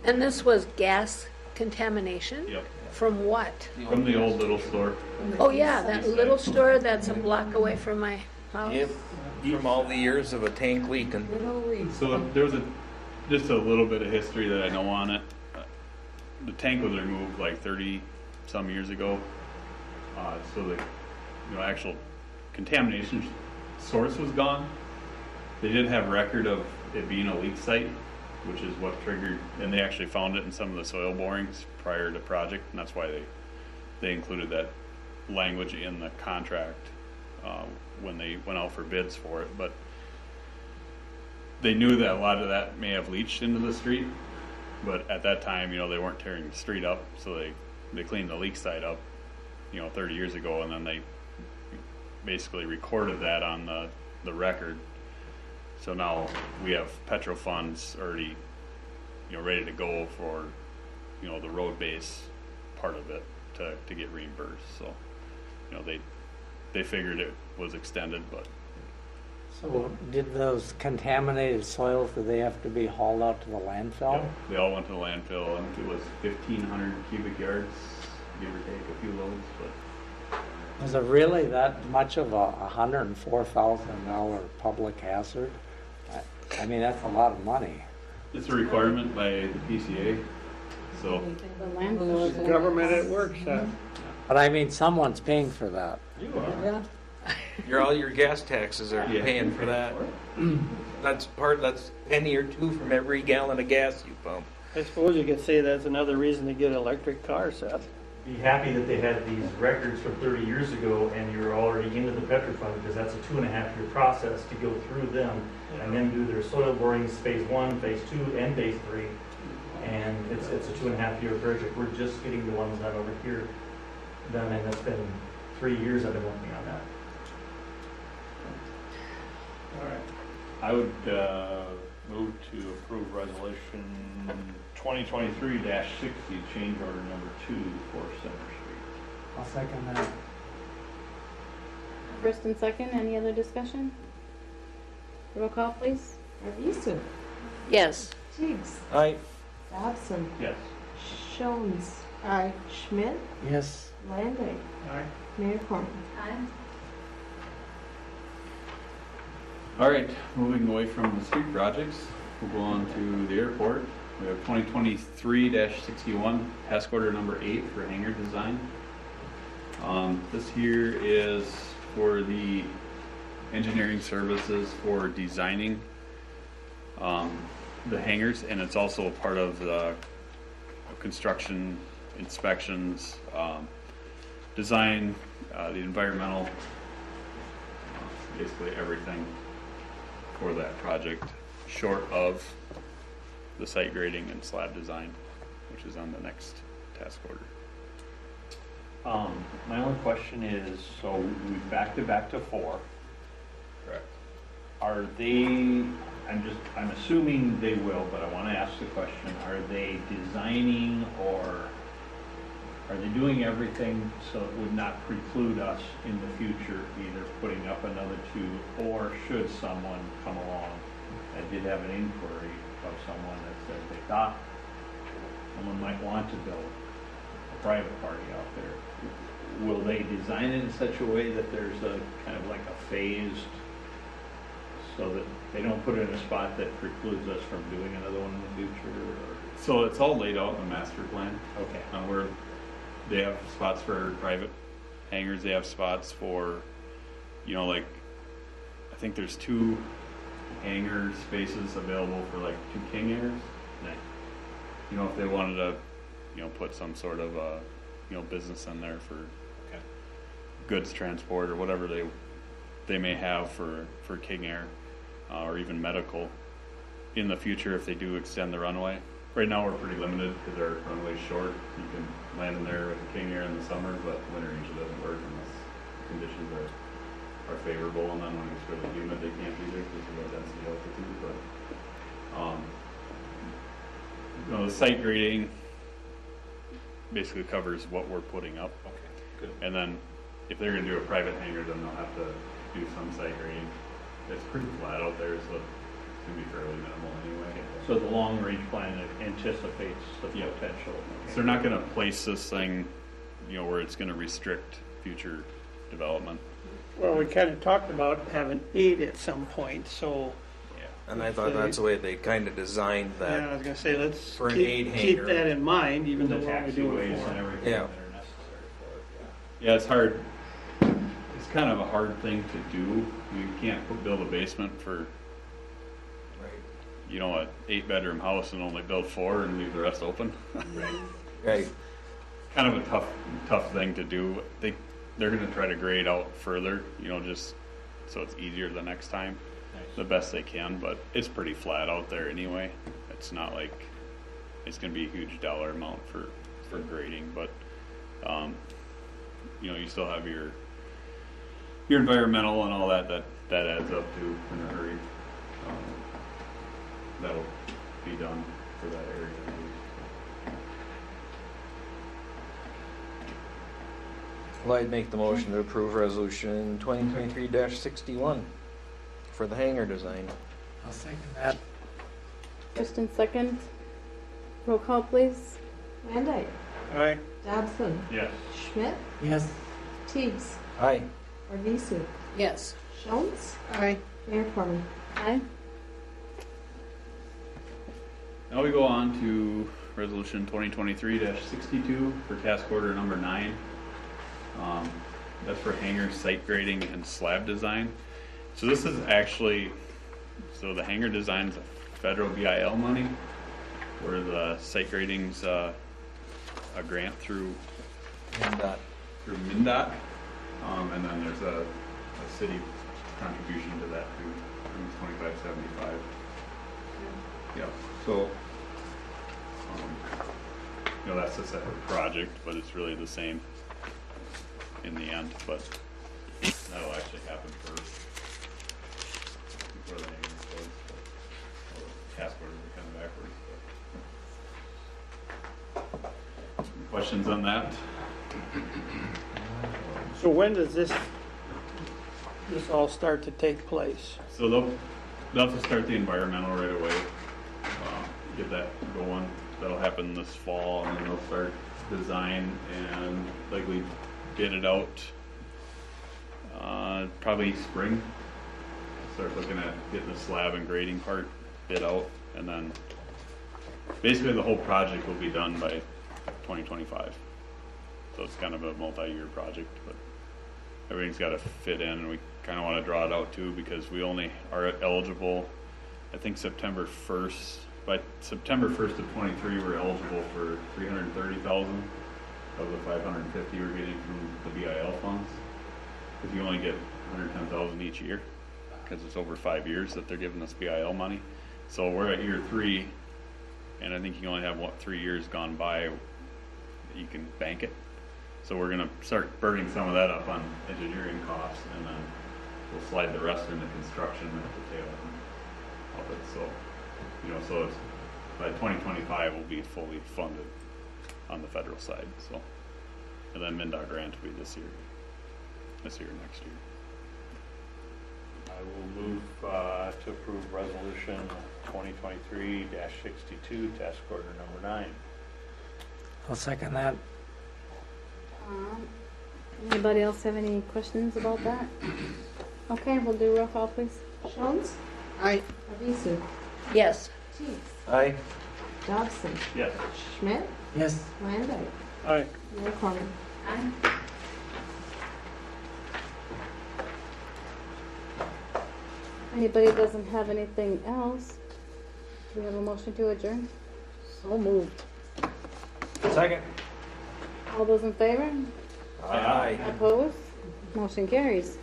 And this was gas contamination? Yep, From what? from the old little store. Oh, yeah, that little store that's a block away from my house. Yep, from all the years of a tank leaking. So there was just a little bit of history that I know on it. The tank was removed like 30 some years ago. So the actual contamination source was gone. They did have record of it being a leak site, which is what triggered, and they actually found it in some of the soil borings prior to project, and that's why they included that language in the contract when they went out for bids for it. But they knew that a lot of that may have leached into the street, but at that time, they weren't tearing the street up, so they cleaned the leak site up, 30 years ago, and then they basically recorded that on the record. So now we have Petro funds already, ready to go for, the road base part of it to get reimbursed. So, they figured it was extended, but So did those contaminated soils, do they have to be hauled out to the landfill? yeah, they all went to the landfill, and it was 1,500 cubic yards, give or take a few loads, but Is it really that much of a $104,000 public hazard? I mean, that's a lot of money. it's a requirement by the PCA. So The landfill is. Government at work, Seth. But I mean, someone's paying for that. Yeah. All your gas taxes are Yeah. paying for that. That's penny or two from every gallon of gas you pump. I suppose you could say that's another reason to get an electric car, Seth. Be happy that they had these records from 30 years ago and you're already into the Petro Fund, because that's a 2.5-year process to go through them and then do their soil borings, phase 1, phase 2, and phase 3. And it's a 2.5-year project. We're just getting the ones done over here done, and it's been 3 years I've been working on that. All right. I would move to approve resolution 2023-60, change order number 2 for Center Street. I'll second that. First and second, any other discussion? Roll call, please. Arvizo, Yes. Tiggs, Aye. Dobson, Yes. Jones, aye, Schmidt, Yes. Landig, Aye. Mayor Corman. all right, moving away from the street projects, we'll go on to the airport. We have 2023-61, task order number 8 for hangar design. This here is for the engineering services for designing the hangars, and it's also a part of the construction inspections, design, the environmental, basically everything for that project, short of the site grading and slab design, which is on the next task order. My only question is, so we backed it back to 4. Correct. Are they, I'm assuming they will, but I want to ask the question, are they designing or are they doing everything so it would not preclude us in the future either putting up another tube, or should someone come along I did have an inquiry of someone that said they thought someone might want to build a private party out there. Will they design it in such a way that there's a kind of like a phased, so that they don't put it in a spot that precludes us from doing another one in the future? Or? So it's all laid out in the master plan Okay. on where they have spots for private hangars. They have spots for, you know, like, I think there's 2 hangar spaces available for like 2 king airs. Nice. You know, if they wanted to, you know, put some sort of, you know, business in there for Okay. goods transport or whatever they may have for king air, or even medical in the future if they do extend the runway. Right now we're pretty limited because our runway's short. You can land in there with a king air in the summer, but winter usually doesn't work unless conditions are favorable, and then when it's really humid they can't be there because of the density altitude. But you know, the site grading basically covers what we're putting up. Okay. Good. And then if they're gonna do a private hangar, then they'll have to do some site grading. It's pretty flat out there, so it's gonna be fairly minimal anyway. So the long-range plan anticipates the Yeah. potential. So they're not gonna place this thing, you know, where it's gonna restrict future development. Well, we kind of talked about having 8 at some point, so, And I thought that's the way they kind of designed yeah, that. I was gonna say, let's For an keep 8 keep hanger. that in mind, even though The we're only doing taxiways 4. and everything Yeah. that are necessary for it. Yeah, it's hard. It's kind of a hard thing to do. You can't build a basement for, you know, an 8-bedroom house and only build 4 and leave the rest open. Right. Kind of a tough thing to do. They're gonna try to grade out further, you know, just so it's easier the next time, the best they can. But it's pretty flat out there anyway. It's not like it's gonna be a huge dollar amount for grading, but you know, you still have your environmental and all that adds up to in a hurry. That'll be done for that area. Well, I'd make the motion to approve resolution 2023-61 for the hangar design. I'll second that. First and second. Roll call, please. Van Dyke, All right, Dobson, Yes. Schmidt, Yes. Teagues, Aye. Arvisu, Yes. Jones, Aye. Mayor Corman. Aye. Now we go on to resolution 2023-62 for task order number 9. That's for hangar site grading and slab design. So this is actually, so the hangar design is a federal BIL money, where the site grading's a grant through MnDOT, and then there's a city contribution to that too, $25.75. Yeah, so, you know, that's a separate project, but it's really the same in the end, but that'll actually happen first before the hangar goes, but task orders are kind of backwards. But. Any questions on that? so when does this all start to take place? So they'll have to start the environmental right away, get that going. That'll happen this fall, and then they'll start design and likely bid it out probably spring. Start looking at getting the slab and grading part bid out, and then basically the whole project will be done by 2025. So it's kind of a multi-year project, but everything's got to fit in, and we kind of want to draw it out too, because we only are eligible, I think September 1st. By September 1st of 23, we're eligible for 330,000 of the 550 we're getting from the BIL funds. Because you only get 110,000 each year, because it's over 5 years that they're giving us BIL money. So we're at year 3, and I think you only have 3 years gone by that you can bank it. So we're gonna start burning some of that up on engineering costs, and then we'll slide the rest into construction at the tail end of it. So, you know, so it's, by 2025 we'll be fully funded on the federal side. So, and then MnDOT grant will be this year, next year. I will move to approve resolution 2023-62, task order number 9. I'll second that. Anybody else have any questions about that? Okay, we'll do roll call, please. Jones? I, Arvisu? Yes. Teets? Aye. Dobson? Yes. Schmidt? Yes. Landau? Aye. Mayor Plummer? Anybody doesn't have anything else? Do we have a motion to adjourn? so moved. Second. All those in favor? Aye. Opposed? Motion carries.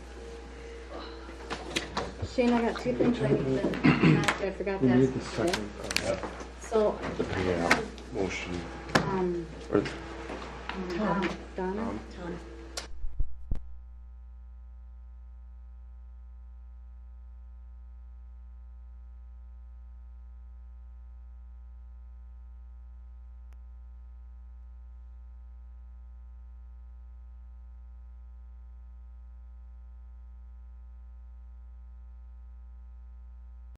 Shane, I got two things I need to ask you. I forgot to ask you today. So, Motion. um, Or- Donna?